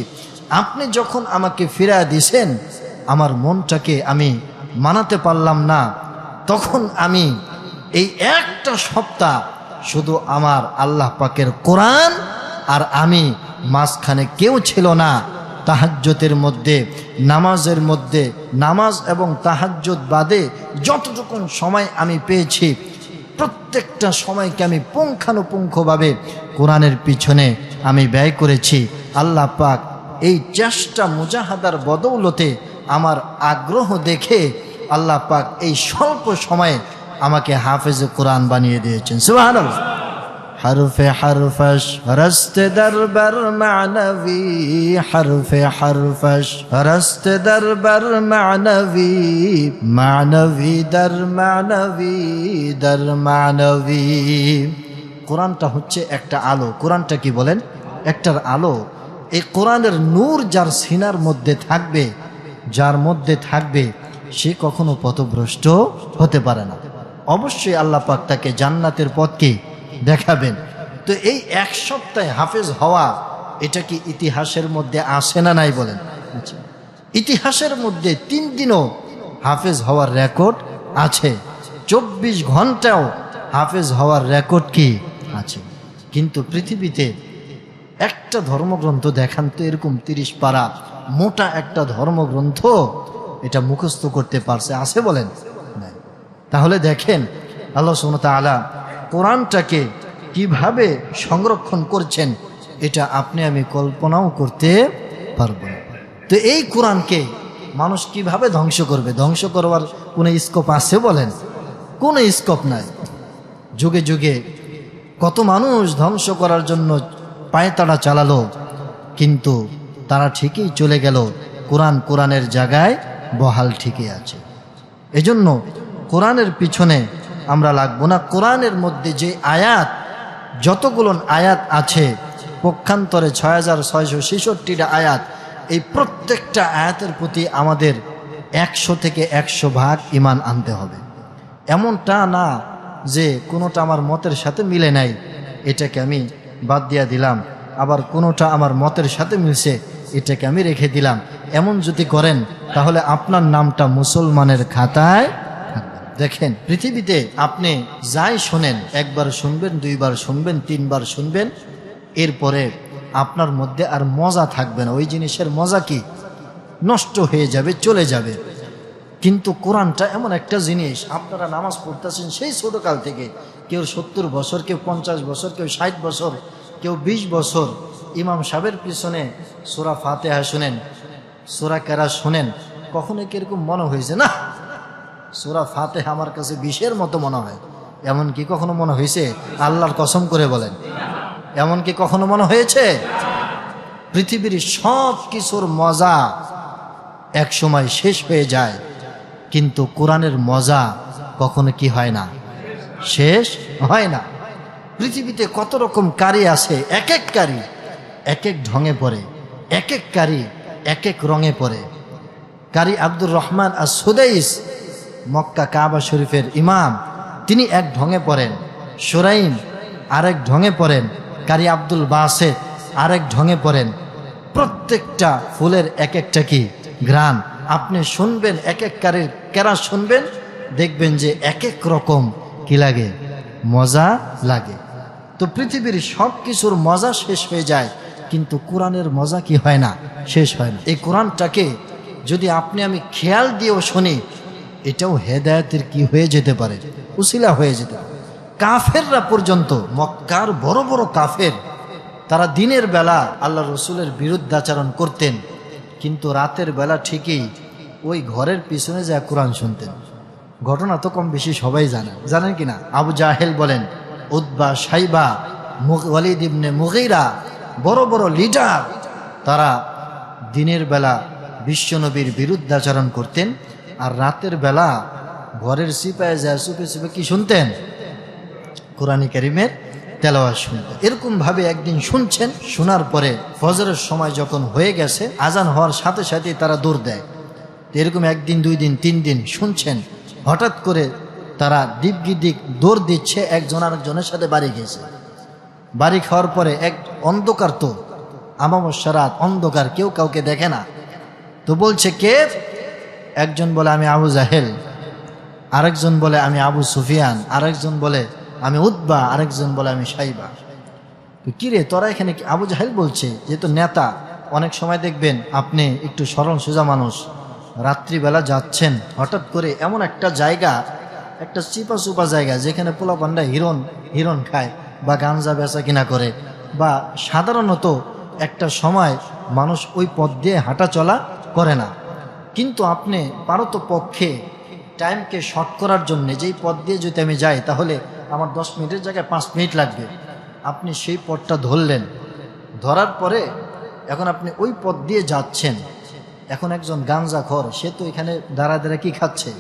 আপনি যখন আমাকে ফিরিয়ে দিয়েছেন আমার মনটাকে আমি মানাতে পারলাম না, তখন আমি এই 1টা সপ্তাহ শুধু আমার আল্লাহ পাকের কোরআন আর আমি, মাঝখানে কেউ ছিল না, তাহাজ্জুদের মধ্যে, নামাজের মধ্যে, নামাজ এবং তাহাজ্জুদ বাদে যতটুকু সময় আমি পেয়েছি প্রত্যেকটা সময়কে আমি পুঙ্খানুপুঙ্খভাবে কোরআনের পিছনে আমি ব্যয় করেছি। আল্লাহ পাক এই চেষ্টা মুজাহাদার বদৌলতে আমার আগ্রহ দেখে আল্লাহ পাক এই স্বল্প সময়ে আমাকে হাফেজ কোরআন বানিয়ে দিয়েছেন। সুবহানাল্লাহ। হরফে হরফশ হরস্তে দরবার মানবী, হরফে হরফশ হরস্তে দরবার মানবী, মানবী দর মানবী দর মানবী। কোরআনটা হচ্ছে একটা আলো। কোরআনটা কি বলেন? একটার আলো। এই কোরআনের নূর যার সিনার মধ্যে থাকবে, যার মধ্যে থাকবে, সে কখনো পথভ্রষ্ট হতে পারে না। অবশ্যই আল্লাহ পাক তাকে জান্নাতের পথকে দেখাবেন। তো এই 1 সপ্তাহে হাফেজ হওয়া, এটা কি ইতিহাসের মধ্যে আসে না নাই বলেন? আচ্ছা, ইতিহাসের মধ্যে 3 দিনও হাফেজ হওয়ার রেকর্ড আছে, 24 ঘন্টাও হাফেজ হওয়ার রেকর্ড কি আছে। কিন্তু পৃথিবীতে একটা ধর্মগ্রন্থ দেখান তো এরকম 30 পারা মোটা একটা ধর্মগ্রন্থ এটা মুখস্থ করতে পারছে, আছে বলেন? নাই। তাহলে দেখেন আল্লাহ সুবহানাহু ওয়া তাআলা কোরআনটাকে কিভাবে সংরক্ষণ করছেন, এটা আপনি আমি কল্পনাও করতে পারবো না। তো এই কোরআনকে মানুষ কিভাবে ধ্বংস করবে? ধ্বংস করবার কোনো স্কোপ আছে বলেন? কোনো স্কোপ নাই। যুগে যুগে কত মানুষ ধ্বংস করার জন্য পায়তাড়া চালালো, কিন্তু তারা ঠিকই চলে গেল, কোরআনের জায়গায় বহাল ঠিকই আছে। এজন্য কোরআনের পিছনে আমরা লাগবো না। কোরআনের মধ্যে যে আয়াত, যতগুলো আয়াত আছে, পক্ষান্তরে 6666টা আয়াত, এই প্রত্যেকটা আয়াতের প্রতি আমাদের 100 থেকে 100 ভাগ ঈমান আনতে হবে। এমনটা না যে কোনোটা আমার মতের সাথে মিলে নাই, এটাকে আমি বাদ দিয়া দিলাম, আবার কোনোটা আমার মতের সাথে মিলছে, এটাকে আমি রেখে দিলাম। এমন যদি করেন তাহলে আপনার নামটা মুসলমানের খাতায় থাকবে। দেখেন, পৃথিবীতে আপনি যাই শোনেন, একবার শুনবেন, দুইবার শুনবেন, তিনবার শুনবেন, এরপরে আপনার মধ্যে আর মজা থাকবে না। ওই জিনিসের মজা কি নষ্ট হয়ে যাবে, চলে যাবে। কিন্তু কোরআনটা এমন একটা জিনিস, আপনারা নামাজ পড়তেছেন সেই ছোটকাল থেকে, কেউ 70 বছর, কেউ 50 বছর, কেউ 60 বছর, কেউ 20 বছর ইমাম সাহেবের পিছনে সূরা ফাতিহা শুনেন, সূরা কেরাত শুনেন, কখনো কি এরকম মনে হয়েছে না সূরা ফাতিহা আমার কাছে বিষের মতো মনে হয়? এমন কি কখনো মনে হয়েছে? আল্লাহর কসম করে বলেন, এমন কি কখনো মনে হয়েছে? পৃথিবীর সব কিছুর মজা এক সময় শেষ হয়ে যায়, কিন্তু কোরআনের মজা কখনো কি হয় না, শেষ হয় না। পৃথিবীতে কত রকম কারি আছে, এক এক কারি এক এক ঢঙে পড়ে, এক এক কারি এক এক রঙে পড়ে। কারি আব্দুর রহমান আস-সুদাইস, মক্কা কাবা শরীফের ইমাম, তিনি এক ঢঙে পড়েন। সুরাইম আরেক ঢঙে পড়েন। কারি আব্দুল বাসেত আরেক ঢঙে পড়েন। প্রত্যেকটা ফুলের এক একটা কি ঘ্রাণ। আপনি শুনবেন, এক এক কারির কেরাত শুনবেন, দেখবেন যে এক এক রকম কি লাগে, মজা লাগে। তো পৃথিবীর সব কিছুর মজা শেষ হয়ে যায়, কিন্তু কোরআনের মজা কি হয় না, শেষ হয় না। এই কোরআনটাকে যদি আপনি আমি খেয়াল দিয়েও শুনি, এটাও হেদায়েতের কি হয়ে যেতে পারে, উসিলা হয়ে যেতে পারে। কাফেররা পর্যন্ত, মক্কার বড় বড় কাফের, তারা দিনের বেলা আল্লাহ রসুলের বিরুদ্ধাচরণ করতেন, কিন্তু রাতের বেলা ঠিকই ওই ঘরের পিছনে যা কোরআন শুনতেন। ঘটনা তো কম বেশি সবাই জানেন কিনা? আবু জাহেল বলেন, উতবা, সাইবা, ওয়ালিদ ইবনে মুগীরা, বড় বড় লিডার, তারা দিনের বেলা বিশ্বনবীর বিরুদ্ধাচরণ করতেন, আর রাতের বেলা ঘরের সিপাহে যা চুপে চুপে কি শুনতেন, কোরআন কারীমের তেলাওয়াত শুনতেন। এরকম ভাবে একদিন শুনছেন, শোনার পরে ফজরের সময় যখন হয়ে গেছে, আজান হওয়ার সাথে সাথে তারা দৌড় দেয়। এরকম একদিন, 2 দিন, 3 দিন শুনছেন, হঠাৎ করে তারা দিক দৌড় দিচ্ছে, একজন আরেকজনের সাথে বাড়ি গেছে। বাড়ি খাওয়ার পরে এক অন্ধকার, তো আমাবস্যা রাত, অন্ধকার, কেউ কাউকে দেখে না। তো বলছে কে? একজন বলে আমি আবু জাহেল, আরেকজন বলে আমি আবু সুফিয়ান, আরেকজন বলে আমি উতবা, আরেকজন বলে আমি সাইবা। তো কিরে তোরা এখানে? আবু জাহেল বলছে, যেহেতু নেতা, অনেক সময় দেখবেন আপনি একটু সরল সোজা মানুষ, রাত্রিবেলা যাচ্ছেন, হঠাৎ করে এমন একটা জায়গা, একটা চিপা চুপা জায়গা, যেখানে পোলাপান্ডা হিরণ খায় বা গাঞ্জা বেচা কিনা করে, বা সাধারণত একটা সময় মানুষ ওই পথ দিয়ে হাঁটা চলা করে না, কিন্তু আপনি পারত পক্ষে টাইমকে শর্ট করার জন্য যেই পথ দিয়ে যদি আমি যাই তাহলে আমার 10 মিনিটের জায়গায় 5 মিনিট লাগবে, আপনি সেই পথটা ধরলেন। ধরার পরে এখন আপনি ওই পথ দিয়ে যাচ্ছেন। এখন একজন গাঞ্জাখোর, সে তো এখানে দাঁড়া কি খাচ্ছে,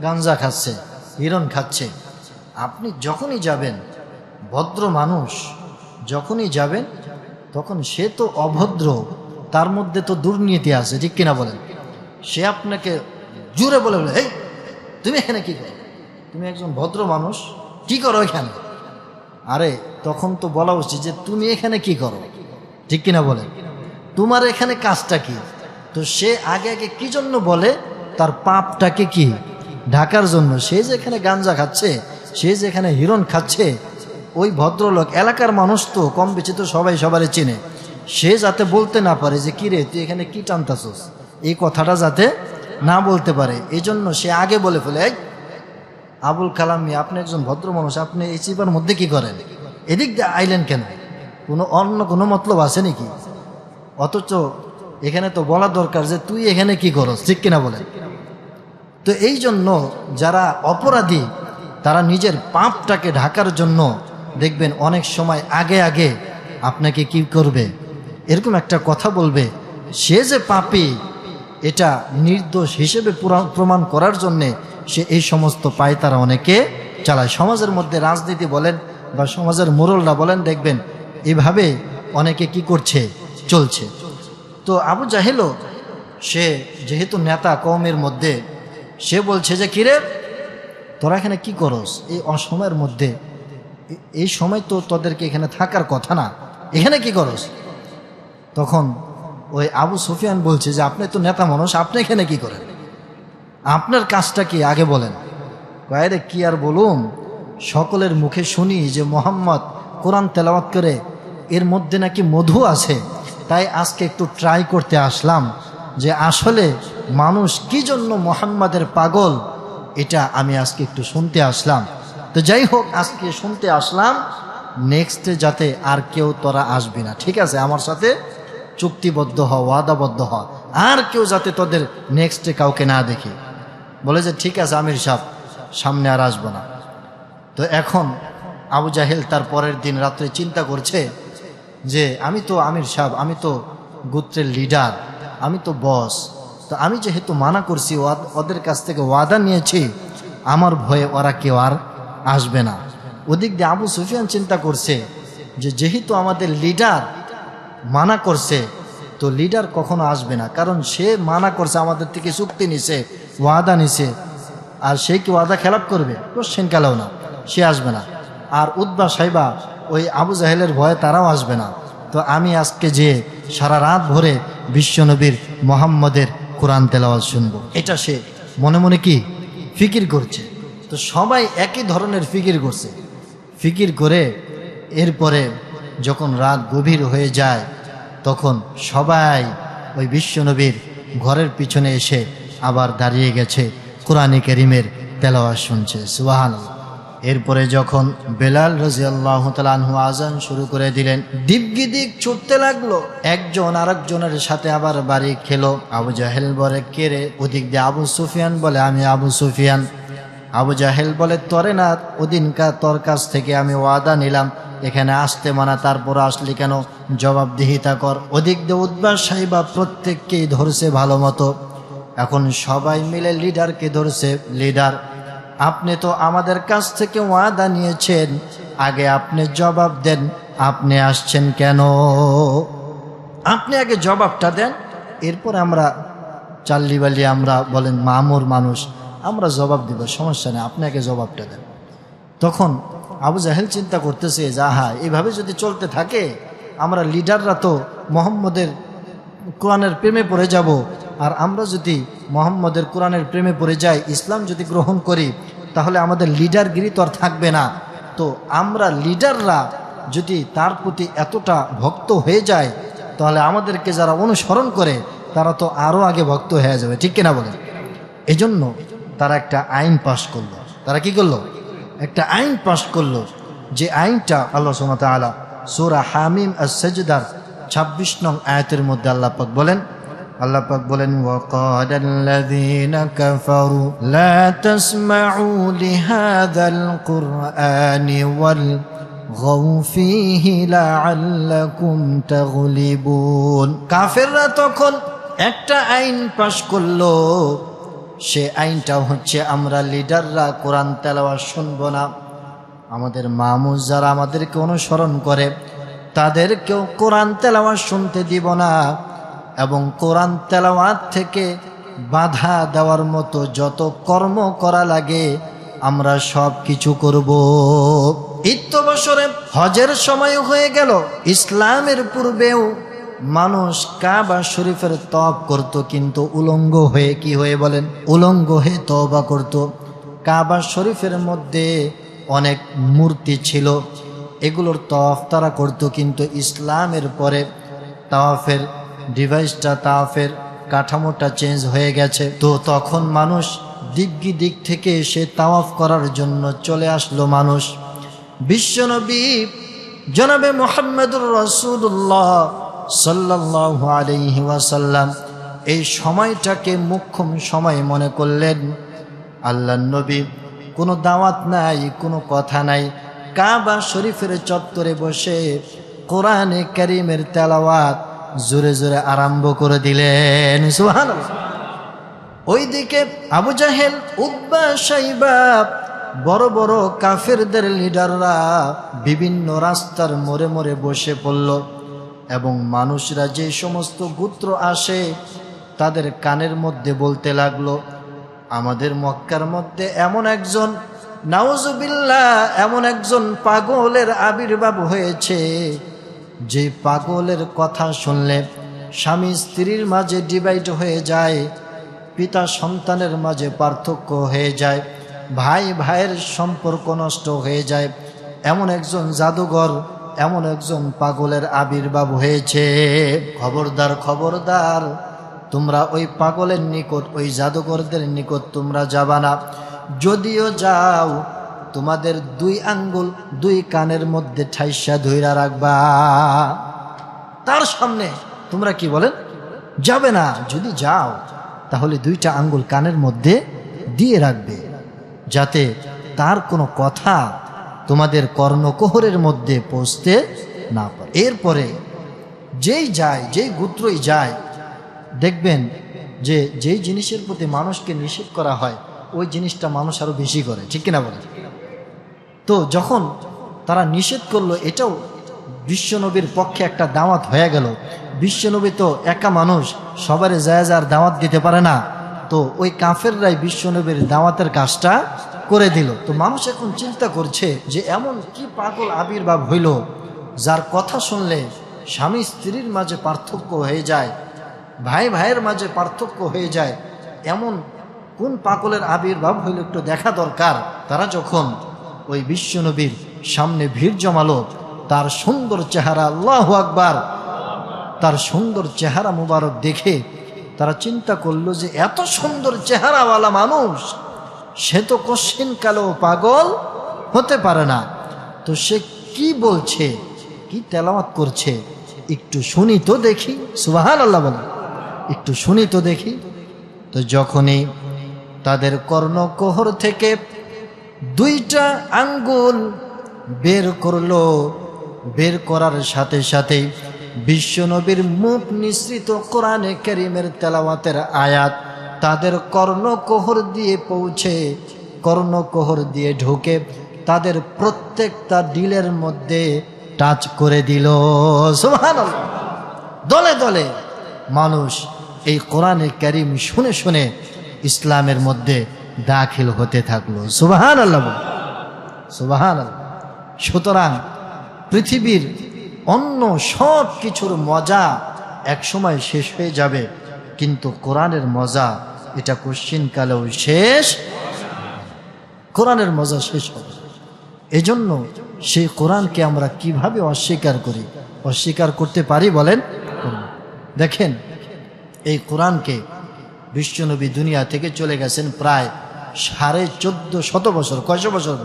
গাঞ্জা খাচ্ছে, হিরণ খাচ্ছে। আপনি যখনই যাবেন, ভদ্র মানুষ যখনই যাবেন, তখন সে তো অভদ্র, তার মধ্যে তো দুর্নীতি আছে, ঠিক কিনা বলেন? সে আপনাকে জোরে বলে, এই তুমি এখানে কি করো? তুমি একজন ভদ্র মানুষ, কি করো এখানে? আরে তখন তো বলা উচিত যে তুমি এখানে কি করো, ঠিক কিনা বলেন? তোমার এখানে কাজটা কি? তো সে আগে কি জন্য বলে? তার পাপটাকে কি ঢাকার জন্য। সে যেখানে গাঞ্জা খাচ্ছে, সে যেখানে হিরণ খাচ্ছে, ওই ভদ্রলোক, এলাকার মানুষ তো কম বেশি তো সবাই সবারই চেনে, সে যাতে বলতে না পারে যে কিরে তুই এখানে কি টানতাছস, এই কথাটা যাতে না বলতে পারে, এই জন্য সে আগে বলে ফেলে, এই আবুল কালাম মিয়া, আপনি একজন ভদ্র মানুষ, আপনি এই চিপার মধ্যে কি করেন, এদিক দিয়ে আইলেন কেন? অন্য কোনো মতলব আছে নাকি? অথচ এখানে তো বলা দরকার যে তুই এখানে কি করস, ঠিক কিনা বলেন? তো এই জন্য যারা অপরাধী, তারা নিজের পাপটাকে ঢাকার জন্য দেখবেন অনেক সময় আগে আপনাকে কি করবে, এরকম একটা কথা বলবে, সে যে পাপী এটা নির্দোষ হিসেবে প্রমাণ করার জন্যে সে এই সমস্ত পায়তারা অনেকে চালায়। সমাজের মধ্যে রাজনীতি বলেন বা সমাজের মোড়লরা বলেন, দেখবেন এভাবে অনেকে কি করছে, চলছে। তো আবু জাহেলও, সে যেহেতু নেতা কওমের মধ্যে, সে বলছে যে কিরে তোরা এখানে কি করস এই অসময়ের মধ্যে? এই সময় তো তোদেরকে এখানে থাকার কথা না, এখানে কি করস? তখন ওই আবু সুফিয়ান বলছে যে আপনি তো নেতা মানুষ, আপনি এখানে কি করেন? আপনার কাজটা কি আগে বলেন। বাইরে কি আর বলুন, সকলের মুখে শুনি যে মোহাম্মদ কোরআন তেলাওয়াত করে, এর মধ্যে নাকি মধু আছে। তাই আজকে একটু ট্রাই করতে আসলাম যে আসলে মানুষ কি জন্য মোহাম্মদের পাগল, এটা আমি আজকে একটু শুনতে আসলাম। তো যাই হোক, আজকে শুনতে আসলাম, নেক্সটে যাতে আর কেউ তোরা আসবি না, ঠিক আছে? আমার সাথে চুক্তিবদ্ধ হ, ওয়াদাবদ্ধ হ, আর কেউ যাতে তোদের নেক্সটে কাউকে না দেখি। বলে যে ঠিক আছে আমির সাহেব, সামনে আর আসবো না। তো এখন আবু জাহেল তার পরের দিন রাত্রে চিন্তা করছে যে আমি তো আমির সাহেব, আমি তো গোত্রের লিডার, আমি তো বস, তো আমি যেহেতু মানা করছি, ওদের কাছ থেকে ওয়াদা নিয়েছি, আমার ভয়ে ওরা কেউ আর আসবে না। ওদিক দিয়ে আবু সুফিয়ান চিন্তা করছে যে যেহেতু আমাদের লিডার মানা করছে, তো লিডার কখনো আসবে না, কারণ সে মানা করছে, আমাদের থেকে চুক্তি নিছে, ওয়াদা নিছে, আর সে কি ওয়াদা খেলাপ করবে? কোশ্চেন কালেও না, সে আসবে না। আর উতবা সাইবা ওই আবু জাহেলের ভয়ে তারাও আসবে না। তো আমি আজকে যে সারা রাত ভরে বিশ্বনবীর মোহাম্মদের কোরআন তেলাওয়াত শুনবো, এটা সে মনে মনে কি ফিকির করছে। তো সবাই একই ধরনের ফিকির করছে। ফিকির করে এরপরে যখন রাত গভীর হয়ে যায়, তখন সবাই ওই বিশ্বনবীর ঘরের পিছনে এসে আবার দাঁড়িয়ে গেছে, কোরআনে কারীমের তেলাওয়াত শুনছে। সুবহানাল্লাহ। এরপরে যখন বেলাল রাদিয়াল্লাহু তাআলা আনহু আযান শুরু করে দিলেন, দিক ছুটতে লাগলো, একজন আরেকজনের সাথে আবার বাড়ি খেলো। আবু জাহেল বলে কে রে? ওদিক দিয়ে আবু সুফিয়ান বলে আমি আবু সুফিয়ান। আবু জাহেল বলে তরে না, ওদিনকার তোর কাছ থেকে আমি ওয়াদা নিলাম এখানে আসতে মানা, তারপর আসলি কেন? জবাবদিহিতা কর। ওদিক দিয়ে উতবা সাইবা প্রত্যেককেই ধরছে ভালো মতো। এখন সবাই মিলে লিডারকে ধরছে। লিডার, আপনি তো আমাদের কাছ থেকে ওয়াদা নিয়েছেন, আগে আপনি জবাব দেন, আপনি আসছেন কেন? আপনি আগে জবাবটা দেন, এরপর আমরা চাল্লিবালি, আমরা বলেন মামুর মানুষ, আমরা জবাব দিব, সমস্যা নেই, আপনি আগে জবাবটা দেন। তখন আবু জাহেল চিন্তা করতেছে, যাহা এইভাবে যদি চলতে থাকে, আমরা লিডাররা তো মোহাম্মদের কোরআনের প্রেমে পড়ে যাব, আর আমরা যদি মোহাম্মদের কোরআনের প্রেমে পড়ে যাই, ইসলাম যদি গ্রহণ করি, তাহলে আমাদের লিডারগিরি তো আর থাকবে না। তো আমরা লিডাররা যদি তার প্রতি এতটা ভক্ত হয়ে যায়, তাহলে আমাদেরকে যারা অনুসরণ করে তারা তো আরও আগে ভক্ত হয়ে যাবে, ঠিক কিনা বলেন? এজন্য তারা একটা আইন পাশ করলো। তারা কি করলো? একটা আইন পাশ করলো, যে আইনটা আল্লাহ সুবহানাহু ওয়া তাআলা সূরা হামিম আস-সাজদার 26 নং আয়াতের মধ্যে আল্লাহ পাক বলেন, ওয়াকালাল্লাযীনা কাফারু লা তাসমাউ লিহাযাল কুরআনি ওয়ালগাউ ফীহি লাআল্লাকুম তাগলিবুন। কাফেররা তখন একটা আইন পাশ করলো, সে আইনটা হচ্ছে আমরা লিডাররা কোরআন তেলাওয়াত শুনবো না, আমাদের মামুজ যারা আমাদেরকে অনুসরণ করে তাদেরকেও কোরআন তেলাওয়াত শুনতে দিব না, এবং কোরআন তেলাওয়াত থেকে বাধা দেওয়ার মতো যত কর্ম করা লাগে আমরা সব কিছু করব। ঈদ বছরে হজের সময় হয়ে গেল। ইসলামের পূর্বেও মানুষ কাবা শরীফের তওয়াফ করত, কিন্তু উলঙ্গ হয়ে, কি হয়ে বলেন? উলঙ্গ হয়ে তওবা করত। কাবা শরীফের মধ্যে অনেক মূর্তি ছিল, এগুলোর তওয়াফ তারা করত, কিন্তু ইসলামের পরে তাওয়াফের ডিভাইসটা, তাওয়াফের কাঠামোটা চেঞ্জ হয়ে গেছে। তো তখন মানুষ দিক থেকে সে তাওয়াফ করার জন্য চলে আসলো মানুষ। বিশ্বনবী জনাবে মুহাম্মদুর রাসূলুল্লাহ সাল্লাল্লাহু আলাইহি ওয়াসাল্লাম এই সময়টাকে মুখ্যম সময় মনে করলেন। আল্লাহর নবী কোনো দাওয়াত নাই, কোনো কথা নাই, কাবা শরীফের চত্বরে বসে কোরআনে কারীমের তেলাওয়াত জোরে জোরে আরম্ভ করে দিলেন। সুবহানাল্লাহ। ওইদিকে আবু জাহেল, উতবা, শাইবা, বড় বড় কাফেরদের লিডাররা বিভিন্ন রাস্তার মোড়ে মোড়ে বসে পড়ল, এবং মানুষরা যে সমস্ত গোত্র আসে তাদের কানের মধ্যে বলতে লাগলো, আমাদের মক্কার মধ্যে এমন একজন, নাউজুবিল্লাহ, এমন একজন পাগলের আবির্ভাব হয়েছে, যে পাগলের কথা শুনলে স্বামী স্ত্রীর মাঝে ডিভাইড হয়ে যায়, পিতা সন্তানের মাঝে পার্থক্য হয়ে যায়, ভাই ভাইয়ের সম্পর্ক নষ্ট হয়ে যায়। এমন একজন জাদুঘর, এমন একজন পাগলের আবির্ভাব হয়েছে। খবরদার, খবরদার, তোমরা ওই পাগলের নিকট, ওই জাদুঘরদের নিকট তোমরা যাবা না। যদিও যাও, তোমাদের 2 আঙ্গুল 2 কানের মধ্যে ঠাইসা ধইরা রাখবা। তার সামনে তোমরা কি বলেন, যাবে না। যদি যাও তাহলে 2টা আঙ্গুল কানের মধ্যে দিয়ে রাখবে, যাতে তার কোনো কথা তোমাদের কর্ণকোহরের মধ্যে পৌঁছতে না পারে। এরপরে যেই যায়, যেই গোত্রই যায়, দেখবেন যে যেই জিনিসের প্রতি মানুষকে নিষেধ করা হয় ওই জিনিসটা মানুষ আরো বেশি করে, ঠিক কিনা বলে? তো যখন তারা নিষেধ করলো, এটাও বিশ্বনবীর পক্ষে একটা দাওয়াত হয়ে গেল। বিশ্বনবী তো একা মানুষ, সবারে জায়েজ আর দাওয়াত দিতে পারে না। তো ওই কাফেররাই বিশ্বনবীর দাওয়াতের কাজটা করে দিল। তো মানুষ এখন চিন্তা করছে যে এমন কি পাগল আবির্ভাব হইল, যার কথা শুনলে স্বামী স্ত্রীর মাঝে পার্থক্য হয়ে যায়, ভাই ভাইয়ের মাঝে পার্থক্য হয়ে যায়। এমন কোন পাগলের আবির্ভাব হইল, একটু দেখা দরকার। তারা যখন ওই বিশ্বনবীর সামনে ভিড় জমালো, তার সুন্দর চেহারা, আল্লাহু আকবার, তার সুন্দর চেহারা মুবারক দেখে তারা চিন্তা করলো যে এত সুন্দর চেহারাওয়ালা মানুষ, সে তো কশিন কালেও পাগল হতে পারে না। তো সে কি বলছে, কি তেলাওয়াত করছে, একটু শুনি তো দেখি। সুবহানাল্লাহ বলে, একটু শুনি তো দেখি। তো যখনই তাদের কর্ণকোহর থেকে 2টা আঙ্গুল বের করলো, বের করার সাথে সাথে বিশ্বনবীর মুখ নিঃসৃত কোরআনে কারীমের তেলাওয়াতের আয়াত তাদের কর্ণকোহর দিয়ে পৌঁছে, কর্ণকোহর দিয়ে ঢুকে তাদের প্রত্যেকটা দিলের মধ্যে টাচ করে দিল। সুবহানাল্লাহ। দলে দলে মানুষ এই কোরআনে কারীম শুনে শুনে ইসলামের মধ্যে দাখিল হতে থাকলো। সুবহানাল্লাহ, সুবহানাল্লাহ। সুতরাং পৃথিবীর অন্য সব কিছুর মজা একসময় শেষ হয়ে যাবে, কিন্তু কোরআনের মজা এটা কোশ্চিনকালেও শেষ, কোরআনের মজা শেষ হবে। এজন্য সেই কোরআনকে আমরা কিভাবে অস্বীকার করি? অস্বীকার করতে পারি বলেন? দেখেন, এই কোরআনকে বিশ্বনবী দুনিয়া থেকে চলে গেছেন প্রায় 1450 বছর। কয়শো বছর?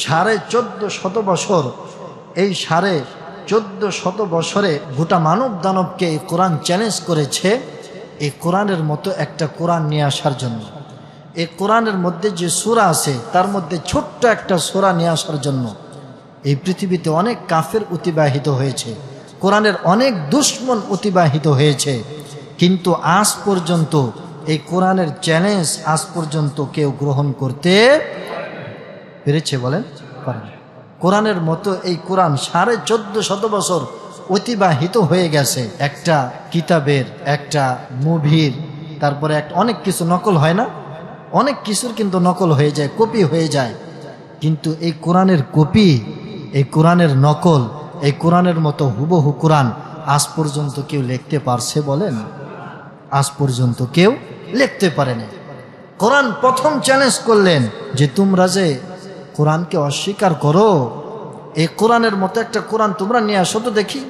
1450 বছর। এই 1450 বছরে গোটা মানব দানবকে এই কোরআন চ্যালেঞ্জ করেছে এই কোরআনের মতো একটা কোরআন নিয়ে আসার জন্য। এই কোরআনের মধ্যে যে সূরা আছে তার মধ্যে ছোট্ট একটা সূরা নিয়ে আসার জন্য এই পৃথিবীতে অনেক কাফের অতিবাহিত হয়েছে, কোরআনের অনেক দুশমন অতিবাহিত হয়েছে, কিন্তু আজ পর্যন্ত এই কোরআনের চ্যালেঞ্জ আজ পর্যন্ত কেউ গ্রহণ করতে পেরেছে বলেন? পারেন। কোরআনের মতো এই কোরআন 1450 বছর অতিবাহিত হয়ে গেছে। একটা কিতাবের, একটা মুভির, তারপরে অনেক কিছু নকল হয় না? অনেক কিছুর কিন্তু নকল হয়ে যায়, কপি হয়ে যায়। কিন্তু এই কোরআনের কপি, এই কোরআনের নকল, এই কোরআনের মতো হুবহু কোরআন আজ পর্যন্ত কেউ লিখতে পারছে বলেন? আজ পর্যন্ত কেউ লিখতে পারেনি। কোরআন প্রথম চ্যালেঞ্জ করলেন যে তোমরা যে কোরআনকে অস্বীকার করো, এই কোরআনের মতো একটা কোরআন তোমরা নিয়ে আসো তো দেখি।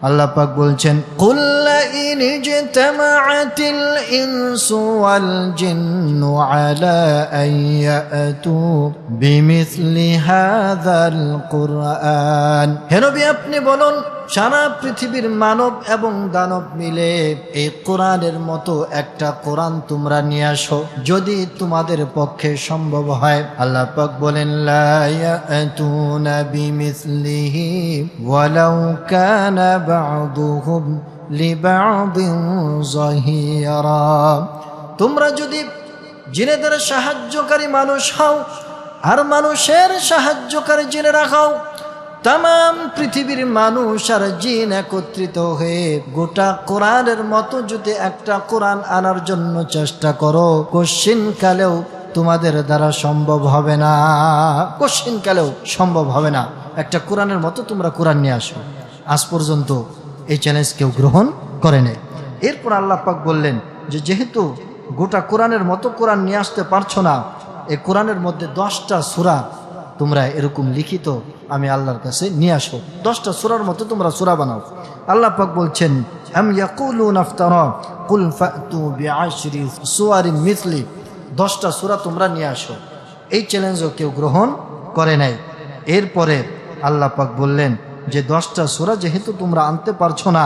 আল্লাহ পাক বলছেন, কুল ইন ইজতামাআতিল ইনসু ওয়াল জিন্নু আলা আন ইয়াতু বিমিসলি হাযাল কুরআন। হে নবী, আপনি বলুন, সারা পৃথিবীর মানব এবং দানব মিলে এই কোরআনের মতো একটা কোরআন তোমরা নিয়ে আসো, যদি তোমাদের পক্ষে সম্ভব হয়। আল্লাহ পাক বলেন, লা ইয়াতুনা বিমিসলিহি ওয়ালাউ কানা বা'দুহুম লিবা'দিন যাহিরা। তোমরা যদি জিনেদের সাহায্যকারী মানুষ হও আর মানুষের সাহায্যকারী জিনেরা হও, তাম পৃথিবীর মানুষ আর জিন একত্রিত হয়ে গোটা কোরআনের মতো যদি একটা কোরআন আনার জন্য চেষ্টা করো, কোশ্চিন কালেও তোমাদের দ্বারা সম্ভব হবে না, কোশ্চিন কালেও সম্ভব হবে না। একটা কোরআনের মতো তোমরা কোরআন নিয়ে আসো। আজ পর্যন্ত এই চ্যালেঞ্জ কেউ গ্রহণ করে নেই। এরপর আল্লাহ পাক বললেন যে যেহেতু গোটা কোরআনের মতো কোরআন নিয়ে আসতে পারছো না, এই কোরআনের মধ্যে 10টা সূরা তোমরা এরকম লিখিত আমি আল্লাহর কাছে নিয়ে আসো, 10টা সূরার মতো তোমরা সূরা বানাও। আল্লাহ পাক বলছেন আম ইয়াকুলুনা ইফতারা কুল ফাতু বিআশরি সুওয়ারিন মিসলি, 10টা সূরা তোমরা নিয়ে আসো। এই চ্যালেঞ্জও কেউ গ্রহণ করে নাই। এরপরে আল্লাহ পাক বললেন যে 10টা সূরা যেহেতু তোমরা আনতে পারছো না,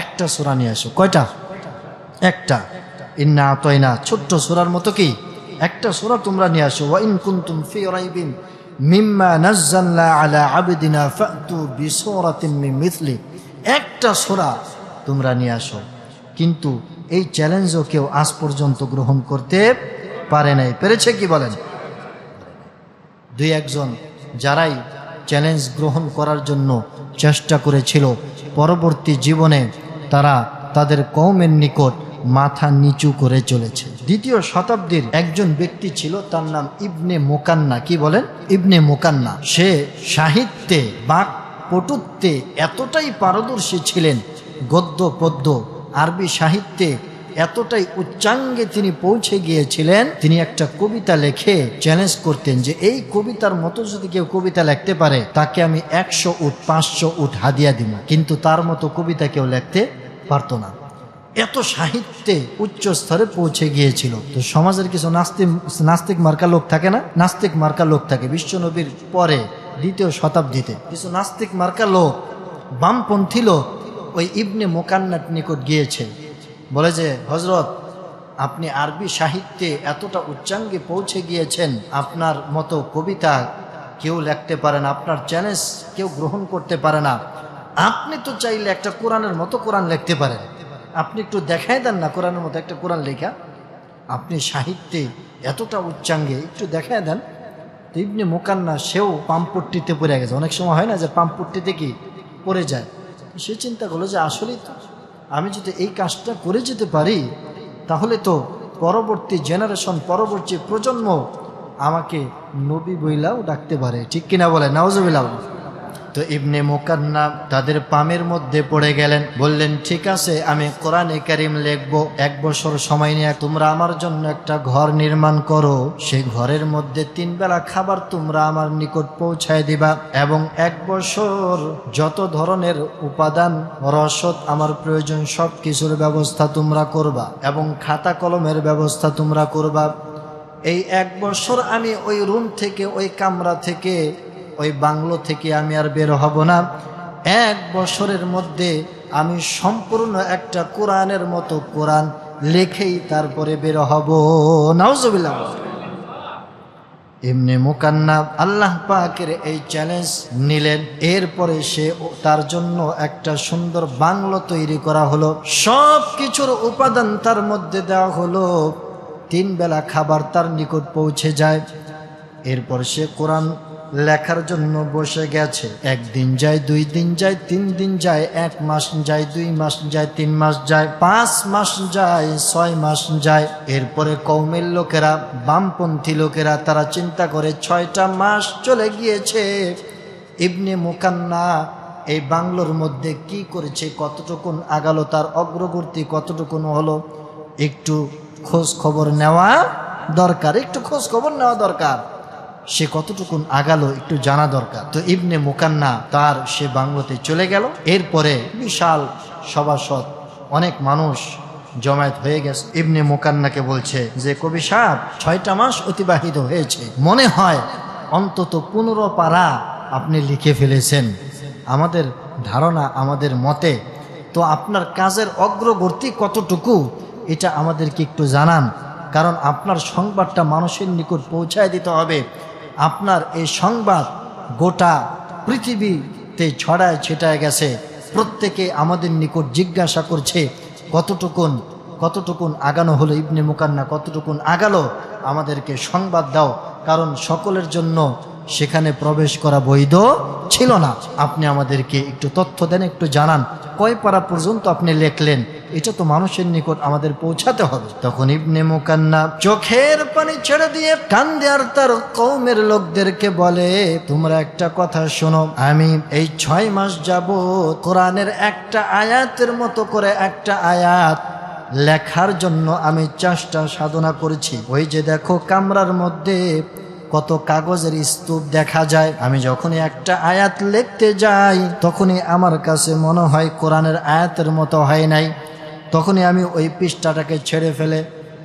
একটা সূরা নিয়ে আসো। কয়টা? একটা। ইন্না আতাইনা, ছোট্ট সূরার মতো কি একটা সূরা তোমরা নিয়ে আসো। ওয়া ইন কুনতুম ফি রাইবিন মিম্মা নাযালনা আলা আবদিনা ফাতু বিসূরাতিন মিন মিসলি, একটা সূরা তোমরা নিয়ে আসো। কিন্তু এই চ্যালেঞ্জও কেউ আজ পর্যন্ত গ্রহণ করতে পারে নাই। পেরেছে কি বলেন? দুই একজন যারাই চ্যালেঞ্জ গ্রহণ করার জন্য চেষ্টা করেছিল, পরবর্তী জীবনে তারা তাদের কওমের নিকট মাথা নিচু করে চলেছে। 2য় শতাব্দীর একজন ব্যক্তি ছিল, তার নাম ইবনে মুকান্না। কি বলেন? ইবনে মুকান্না। সে সাহিত্যে বাক পটুত্বে এতটাই পারদর্শী ছিলেন, গদ্য পদ্য আরবি সাহিত্যে এতটাই উচ্চাঙ্গে তিনি পৌঁছে গিয়েছিলেন, তিনি একটা কবিতা লেখে চ্যালেঞ্জ করতেন যে এই কবিতার মতো যদি কেউ কবিতা লিখতে পারে তাকে আমি 100 উট 500 উট হাদিয়া দিব। কিন্তু তার মতো কবিতা কেউ লিখতে পারতো না। এত সাহিত্যে উচ্চ স্তরে পৌঁছে গিয়েছিল। তো সমাজের কিছু নাস্তিক মার্কা লোক থাকে না? নাস্তিক মার্কা লোক থাকে। বিশ্বনবীর পরে 2য় শতাব্দীতে কিছু নাস্তিক মার্কা লোক, বামপন্থী লোক ওই ইবনে মুকান্নার নিকট গিয়েছে, বলে যে হযরত আপনি আরবি সাহিত্যে এতটা উচ্চাঙ্গে পৌঁছে গিয়েছেন, আপনার মতো কবিতা কেউ লিখতে পারে না, আপনার চ্যালেঞ্জ কেউ গ্রহণ করতে পারে না, আপনি তো চাইলে একটা কোরআনের মতো কোরআন লিখতে পারেন, আপনি একটু দেখাই দেন না কোরআনের মতো একটা কোরআন লেখা, আপনি সাহিত্যে এতটা উচ্চাঙ্গে একটু দেখাই দেন। তো ইবনে মুকান্না সেও পাম্পট্টিতে পড়ে গেছে। অনেক সময় হয় না যে পাম্পট্টিতে কি পড়ে যায়, সে চিন্তা করলো যে আসলেই তো আমি যদি এই কাজটা করে যেতে পারি তাহলে তো পরবর্তী জেনারেশন, পরবর্তী প্রজন্ম আমাকে নবী বইলাও ডাকতে পারে। ঠিক কিনা বলে? নাউজুবিল্লাহ। তো ইবনে মুকান্না তাদের পামের মধ্যে পড়ে গেলেন, বললেন ঠিক আছে আমি কোরআনে কারীম লিখব, 1 বছর সময় নিয়ে তোমরা আমার জন্য একটা ঘর নির্মাণ করো, সেই ঘরের মধ্যে 3 বেলা খাবার তোমরা আমার নিকট পৌঁছায় দিবা এবং 1 বছর যত ধরনের উপাদান রসদ আমার প্রয়োজন সব কিছুর ব্যবস্থা তোমরা করবা এবং খাতা কলমের ব্যবস্থা তোমরা করবা। এই 1 বছর আমি ওই রুম থেকে, ওই কামরা থেকে, ওই বাংলো থেকে আমি আর বের হব না। 1 বছরের মধ্যে আমি সম্পূর্ণ একটা কোরআনের মতো কোরআন লেখেই তারপরে বের হব। নাউজুবিল্লাহ। ইবনে মুকান্না আল্লাহ পাকের এই চ্যালেঞ্জ নিলেন। এরপরে সে তার জন্য একটা সুন্দর বাংলো তৈরি করা হলো, সব কিছুর উপাদান তার মধ্যে দেওয়া হলো, 3 বেলা খাবার তার নিকট পৌঁছে যায়। এরপর সে কোরআন লেখার জন্য বসে গেছে। 1 দিন যায়, 2 দিন যায়, 3 দিন যায়, 1 মাস যায়, 2 মাস যায়, 3 মাস যায়, 5 মাস যায়, 6 মাস যায়। এরপরে কওমের লোকেরা, বামপন্থী লোকেরা তারা চিন্তা করে 6টা মাস চলে গিয়েছে, ইবনে মুকান্না এই বাংলোর মধ্যে কি করেছে, কতটুকুন আগালো, তার অগ্রগতি কতটুকুন হলো, একটু খোঁজ খবর নেওয়া দরকার, একটু খোঁজ খবর নেওয়া দরকার, সে কতটুকুন আগালো একটু জানা দরকার। তো ইবনে মুকান্না তার সে বাংলোতে চলে গেল। এরপরে বিশাল সভাসদ, অনেক মানুষ জমায়েত হয়ে গেছে। ইবনে মুকান্নাকে বলছে যে কবি সাহেব 6টা মাস অতিবাহিত হয়েছে, মনে হয় অন্তত 15 পারা আপনি লিখে ফেলেছেন, আমাদের ধারণা, আমাদের মতে তো আপনার কাজের অগ্রগতি কতটুকু এটা আমাদেরকে একটু জানান, কারণ আপনার সংবাদটা মানুষের নিকট পৌঁছায় দিতে হবে। আপনার এই সংবাদ গোটা পৃথিবীতে ছড়ায় ছিটায় গেছে, প্রত্যেকে আমাদের নিকট জিজ্ঞাসা করছে কতটুকুন আগানো হলো, ইবনে মুকান্না কতটুকুন আগালো, আমাদেরকে সংবাদ দাও, কারণ সকলের জন্য সেখানে প্রবেশ করা বৈধ ছিল না। আপনি আমাদেরকে একটু তথ্য দেন, একটু জানান কয় পারা পর্যন্ত আপনি লেখলেন, এটা তো মানুষের নিকট আমাদের পৌঁছাতে হবে। তখন ইবনে মুকান্না চোখের পানি ছেড়ে দিয়ে কান্দে আর তার কওমের লোকদেরকে বলে, তোমরা একটা কথা শোনো, আমি এই 6 মাস যাবত কোরআনের একটা আয়াতের মতো করে একটা আয়াত লেখার জন্য আমি চেষ্টা সাধনা করেছি। ওই যে দেখো কামরার মধ্যে কত কাগজের স্তূপ দেখা যায়, আমি যখনই একটা আয়াত লিখতে যাই তখনই আমার কাছে মনে হয় কোরআনের আয়াতের মতো হয় নাই, তখনই আমি ওই পৃষ্ঠাটাকে ছেড়ে ফেলে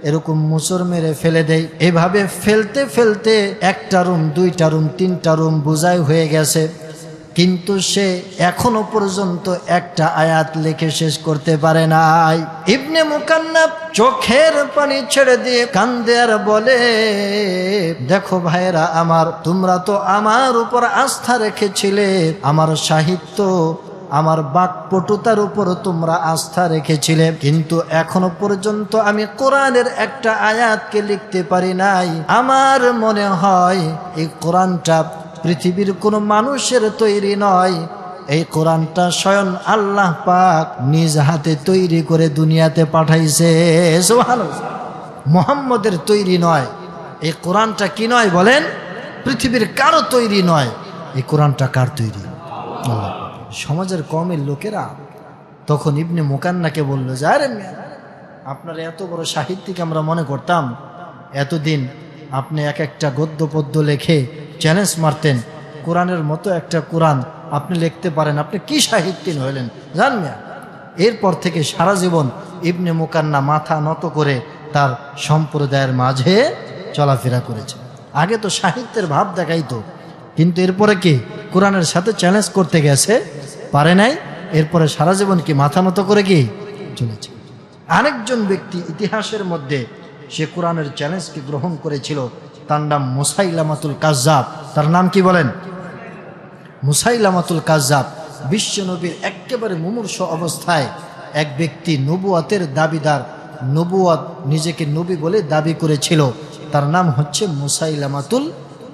এরকম মুচড় মেরে ফেলে দেই। এভাবে ফেলতে ফেলতে 1টা রুম, 2টা রুম, 3টা রুম বোঝাই হয়ে গেছে, কিন্তু সে এখনো পর্যন্ত একটা আয়াত লিখে শেষ করতে পারে নাই। ইবনে মুকান্নাব চোখের পানি ছেড়ে দিয়ে কান্দে আর বলে, দেখো ভাইরা আমার, তোমরা তো আমার উপর আস্থা রেখেছিলে, আমার সাহিত্য, আমার বাকপটুতার উপর তোমরা আস্থা রেখেছিলে, কিন্তু এখনো পর্যন্ত আমি কোরআনের একটা আয়াতকে লিখতে পারি নাই। আমার মনে হয় এই কোরআনটা পৃথিবীর কোনো মানুষের তৈরি নয়, এই কোরআনটা স্বয়ং আল্লাহ পাক নিজ হাতে তৈরি করে দুনিয়াতে পাঠাইছে। সুবহানাল্লাহ। মুহাম্মদের তৈরি নয় এই কোরআনটা। কি নয় বলেন? পৃথিবীর কারো তৈরি নয়। এই কোরআনটা কার তৈরি? আল্লাহ। সমাজের কমের লোকেরা তখন ইবনে মুকান্নাকে বলল যে, আরে আপনার এত বড় সাহিত্যিক আমরা মনে করতাম, এতদিন আপনি এক একটা গদ্য পদ্য লেখে চ্যালেঞ্জ মারতেন, কোরআনের মতো একটা কোরআন আপনি লিখতে পারেন, আপনি কি সাহিত্যিক হইলেন জান মিয়া। এরপর থেকে সারা জীবন ইবনে মুকান্না মাথা নত করে তার সম্প্রদায়ের মাঝে চলাফেরা করেছে। আগে তো সাহিত্যের ভাব দেখাইতো, কিন্তু এরপরে কি কোরআনের সাথে চ্যালেঞ্জ করতে গেছে, পারে নাই। এরপরে সারা জীবন কি মাথা নত করে কি চলেছে। আরেকজন ব্যক্তি ইতিহাসের মধ্যে সে কোরআনের চ্যালেঞ্জকে গ্রহণ করেছিল, তার নাম মুসাইলামাতুল কাজ্জাব। তার নাম কি বলেন? মুসাইলামাতুল কাজ্জাব। বিশ্বনবীর একেবারে মুমূর্ষ অবস্থায় এক ব্যক্তি নবুয়াতের দাবিদার, নবুয়াত নিজেকে নবী বলে দাবি করেছিল, তার নাম হচ্ছে মুসাইলামাতুল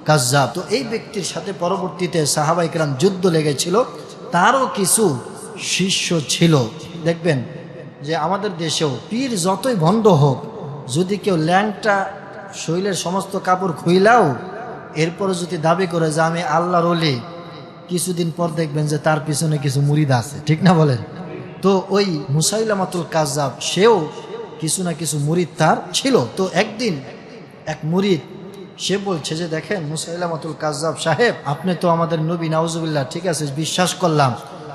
কাজ্জাব। তো এই ব্যক্তির সাথে পরবর্তীতে সাহাবায়ে কেরাম যুদ্ধ লেগেছিল। তারও কিছু শিষ্য ছিল। দেখবেন যে আমাদের দেশেও পীর যতই ভণ্ড হোক, যদি কেউ ল্যাংটা শরীরের সমস্ত কাপড় খুইলাও এরপরে যদি দাবি করে যে আমি আল্লাহর ওলি, কিছুদিন পর দেখবেন যে তার পিছনে কিছু মুরিদ আছে, ঠিক না বলেন? তো ওই মুসাইলামাতুল কাজ্জাব সেও কিছু না কিছু মুরিদ তার ছিল। তো একদিন এক মুরিদ সে বলছে যে, দেখেন মুসাইলামাতুল কাজ্জাব সাহেব, আপনি তো আমাদের নবী, নাউজুবিল্লাহ, ঠিক আছে বিশ্বাস করলাম,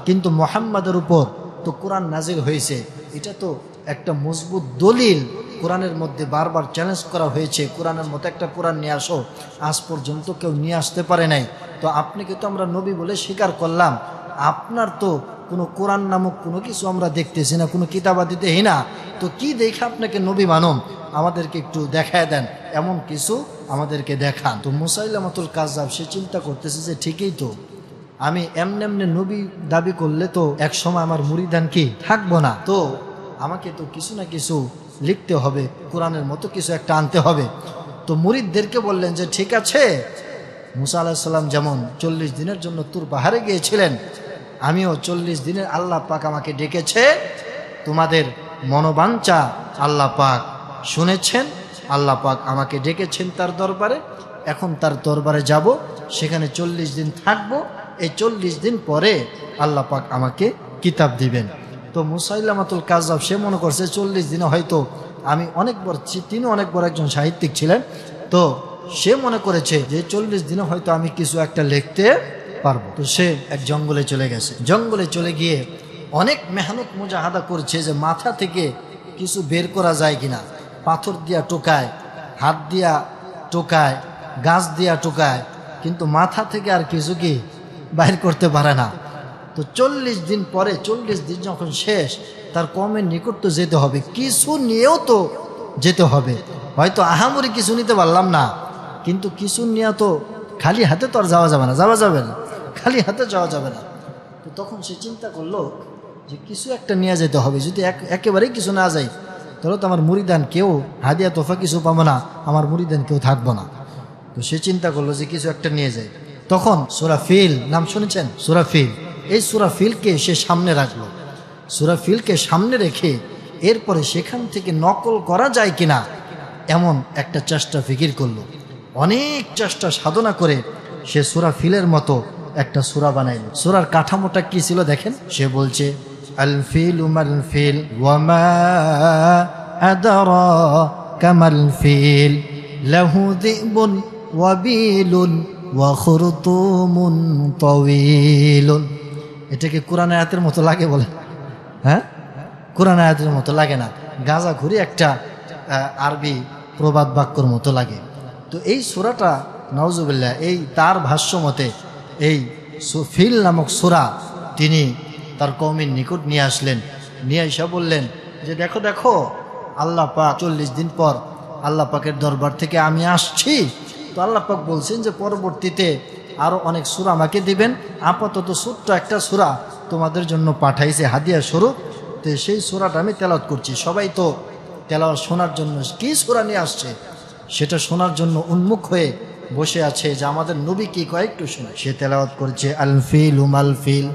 কিন্তু মুহাম্মাদের উপর তো কোরআন নাজিল হয়েছে, এটা তো একটা মজবুত দলিল, কোরআনের মধ্যে বারবার চ্যালেঞ্জ করা হয়েছে, কোরআনের মতো একটা কোরআন নিয়ে আসো, আজ পর্যন্ত কেউ নিয়ে আসতে পারে নাই। তো আপনাকে তো আমরা নবী বলে স্বীকার করলাম, আপনার তো কোনো কোরআন নামক কোনো কিছু আমরা দেখতেছি না, কোনো কিতাবাদিতে না, তো কি দেখে আপনাকে নবী মানম, আমাদেরকে একটু দেখায় দেন, এমন কিছু আমাদেরকে দেখান। তো মুসাইলামাতুল কাজ্জাব সে চিন্তা করতেছে যে ঠিকই তো, আমি এমনি নবী দাবি করলে তো এক সময় আমার মুরিদান কি থাকবো না, তো আমাকে তো কিছু না কিছু লিখতে হবে, কোরআনের মতো কিছু একটা আনতে হবে। তো মুরিদদেরকে বললেন যে ঠিক আছে, মুসা আলাইহিস সালাম যেমন 40 দিনের জন্য তুর পাহাড়ে গিয়েছিলেন, আমিও 40 দিনের আল্লাহ পাক আমাকে ডেকেছে, তোমাদের মনোবাঞ্ছা আল্লাহ পাক শুনেছেন, আল্লাহ পাক আমাকে ডেকেছেন তার দরবারে, এখন তার দরবারে যাব, সেখানে 40 দিন থাকবো, এই 40 দিন পরে আল্লাহ পাক আমাকে কিতাব দিবেন। তো মুসাইলামাতুল কাজ্জাব সে মনে করছে 40 দিনে হয়তো আমি অনেক বড়, তিনি অনেক বড় একজন সাহিত্যিক ছিলেন, তো সে মনে করেছে যে 40 দিনে হয়তো আমি কিছু একটা লিখতে পারবো। তো সে এক জঙ্গলে চলে গেছে। জঙ্গলে চলে গিয়ে অনেক মেহনত মুজাহাদা করছে যে মাথা থেকে কিছু বের করা যায় কিনা, পাথর দিয়া টোকায়, হাত দিয়া টোকায়, গাছ দিয়া টোকায়, কিন্তু মাথা থেকে আর কিছু কি বাইর করতে পারে না। তো 40 দিন পরে, 40 দিন যখন শেষ, তার কমের নিকট তো যেতে হবে, কিছু নিয়েও তো যেতে হবে। হয়তো আহামরি কিছু নিতে পারলাম না, কিন্তু কিছু নিয়ে তো খালি হাতে তো আর যাওয়া যাবে না, খালি হাতে যাওয়া যাবে না। তো তখন সে চিন্তা করলো যে কিছু একটা নিয়ে যেতে হবে, যদি একেবারেই কিছু না যাই তাহলে তো আমার মুরিদান কেউ হাদিয়া তোফা কিছু পাবো না, আমার মুরিদান কেউ থাকবো না। তো সে চিন্তা করলো যে কিছু একটা নিয়ে যায়। তখন সূরা ফিল নাম শুনেছেন? সূরা ফিল, এই সূরা ফিলকে সে সামনে রাখলো। সূরা ফিলকে সামনে রেখে এরপরে সেখান থেকে নকল করা যায় কিনা এমন একটা চেষ্টা ফিকির করলো। অনেক চেষ্টা সাধনা করে সে সূরা ফিলের মতো একটা সূরা বানাইল। সূরার কাঠামোটা কি ছিল দেখেন, সে বলছে আল ফিল মাল ফিল ওয়া মা আদরাকা মাল ফিল লাহু যিবুন ওয়া বিলুন ওয়া খুরতুমুন তাওয়িলুন। এটাকে কোরআন আয়াতের মতো লাগে বলে? হ্যাঁ, কোরআন আয়াতের মতো লাগে না, গাঁজাখুরি একটা আরবি প্রবাদ বাক্যর মতো লাগে। তো এই সূরাটা নাউজুবিল্লাহ, এই তার ভাষ্য মতে এই ফিল নামক সূরা তিনি তার কওমের নিকট নিয়ে আসলেন। নিয়ে এসে বললেন যে দেখো দেখো আল্লাহ পাক 40 দিন পর আল্লাহ পাকের দরবার থেকে আমি আসছি। তো আল্লাহ পাক বলছেন যে পরবর্তীতে আরও অনেক সূরা আমাকে দিবেন, আপাতত ছোট্ট একটা সূরা তোমাদের জন্য পাঠাইছে হাদিয়া স্বরূপ। তো সেই সূরাটা আমি তেলাওয়াত করছি। সবাই তো তেলাওয়াত শোনার জন্য কি সূরা নিয়ে আসছে সেটা শোনার জন্য উন্মুখ হয়ে বসে আছে যে আমাদের নবী কি কয় একটু শুনে। সে তেলাওয়াত করছে আল ফিল মাল ফিল,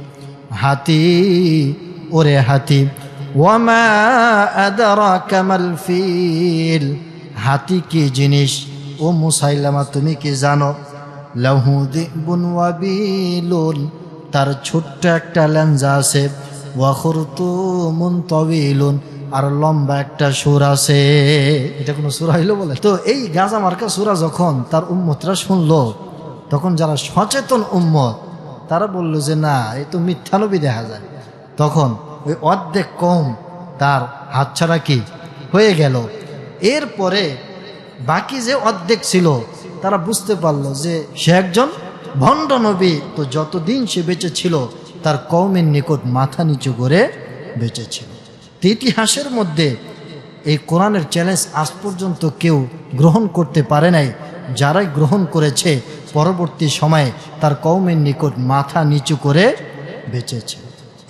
হাতি ওরে হাতি, ওয়া মা আদরাকা মাল ফিল, হাতি কি জিনিস ও মুসাইলামা তুমি কি জানো? লাহু যিবুন ওয়া বিলুন, তার ছোট্ট একটা লেঞ্জা আছে, ওয়া খুরতুমুন তাওয়িলুন, আর লম্বা একটা সুর আছে। এটা কোনো সূরা হইলো বলে? তো এই গাঁজা মার্কা সূরা যখন তার উম্মতরা শুনলো, তখন যারা সচেতন উম্মত তারা বলল যে না, এই তো মিথ্যা নবী দেখা যায়। তখন ওই অর্ধেক কওম তার হাতছাড়া কি হয়ে গেল। এরপরে বাকি যে অর্ধেক ছিল তারা বুঝতে পারলো যে সে একজন ভণ্ড নবী। তো যতদিন সে বেঁচে ছিল তার কওমের নিকট মাথা নিচু করে বেঁচে ছিল। ইতিহাসের মধ্যে এই কোরআনের চ্যালেঞ্জ আজ পর্যন্ত কেউ গ্রহণ করতে পারে নাই। যারাই গ্রহণ করেছে পরবর্তী সময়ে তার কওমের নিকট মাথা নিচু করে বেঁচেছে।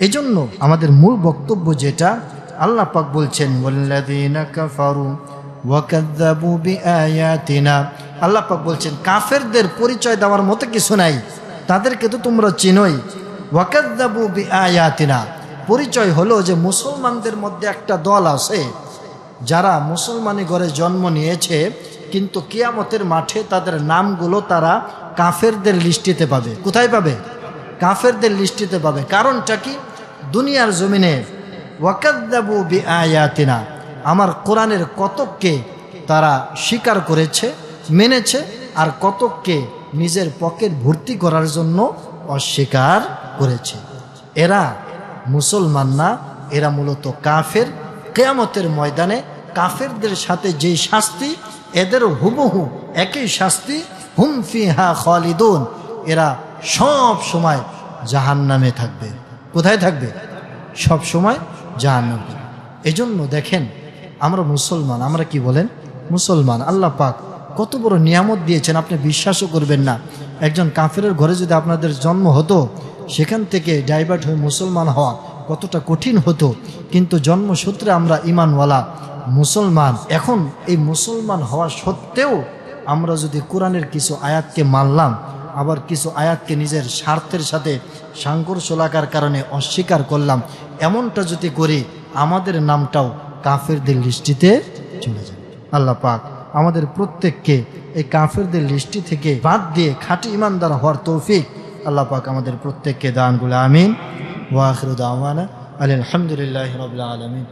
এজন্য আমাদের মূল বক্তব্য যেটা, আল্লাহ পাক বলছেন ওয়াল্লাযীনা কাফারু ওয়া কাযযাবু বিআয়াতিনা, আল্লাহ পাক বলছেন কাফেরদের পরিচয় দেওয়ার মতো কিছু নাই, তাদেরকে তো তোমরা চিনোই। ওয়া কাযযাবু বিআয়াতিনা, পরিচয় হলো যে মুসলমানদের মধ্যে একটা দল আছে যারা মুসলমানি ঘরে জন্ম নিয়েছে, কিন্তু কিয়ামতের মাঠে তাদের নামগুলো তারা কাফেরদের লিস্টিতে পাবে। কোথায় পাবে? কাফেরদের লিস্টিতে পাবে। কারণটা কি? দুনিয়ার জমিনে ওয়াকাযযাবু বিআয়াতিনা, আমার কোরআনের কতককে তারা স্বীকার করেছে, মেনেছে, আর কতককে নিজের পকেট ভর্তি করার জন্য অস্বীকার করেছে। এরা মুসলমান না, এরা মূলত কাফের। কিয়ামতের ময়দানে কাফেরদের সাথে যেই শাস্তি, এদেরও হুবহু একই শাস্তি, হুম ফিহা খালিদুন, এরা সব সময় জাহান্নামে থাকবে। কোথায় থাকবে? সব সময় জাহান্নামে। এজন্য দেখেন আমরা মুসলমান, আমরা কি বলেন? মুসলমান। আল্লাহ পাক কত বড় নিয়ামত দিয়েছেন আপনি বিশ্বাসও করবেন না। একজন কাফেরের ঘরে যদি আপনাদের জন্ম হতো, সেখান থেকে ডাইভার্ট হয়ে মুসলমান হওয়া কতটা কঠিন হতো। কিন্তু জন্মসূত্রে আমরা ঈমানওয়ালা মুসলমান। এখন এই মুসলমান হওয়া সত্ত্বেও আমরা যদি কোরআনের কিছু আয়াতকে মানলাম, আবার কিছু আয়াতকে নিজের স্বার্থের সাথে সাংঘর্ষ লাগার কারণে অস্বীকার করলাম, এমনটা যদি করি আমাদের নামটাও কাফেরদের লিস্টিতে চলে যাবে। আল্লাহ পাক আমাদের প্রত্যেককে এই কাফেরদের লিস্টি থেকে বাদ দিয়ে খাঁটি ইমানদার হওয়ার তৌফিক আল্লাহ পাক আমাদের প্রত্যেককে দান করুন। আমিন। ওয়া আখিরু দাওয়ানা আলহামদুলিল্লাহি রাব্বিল আলামিন।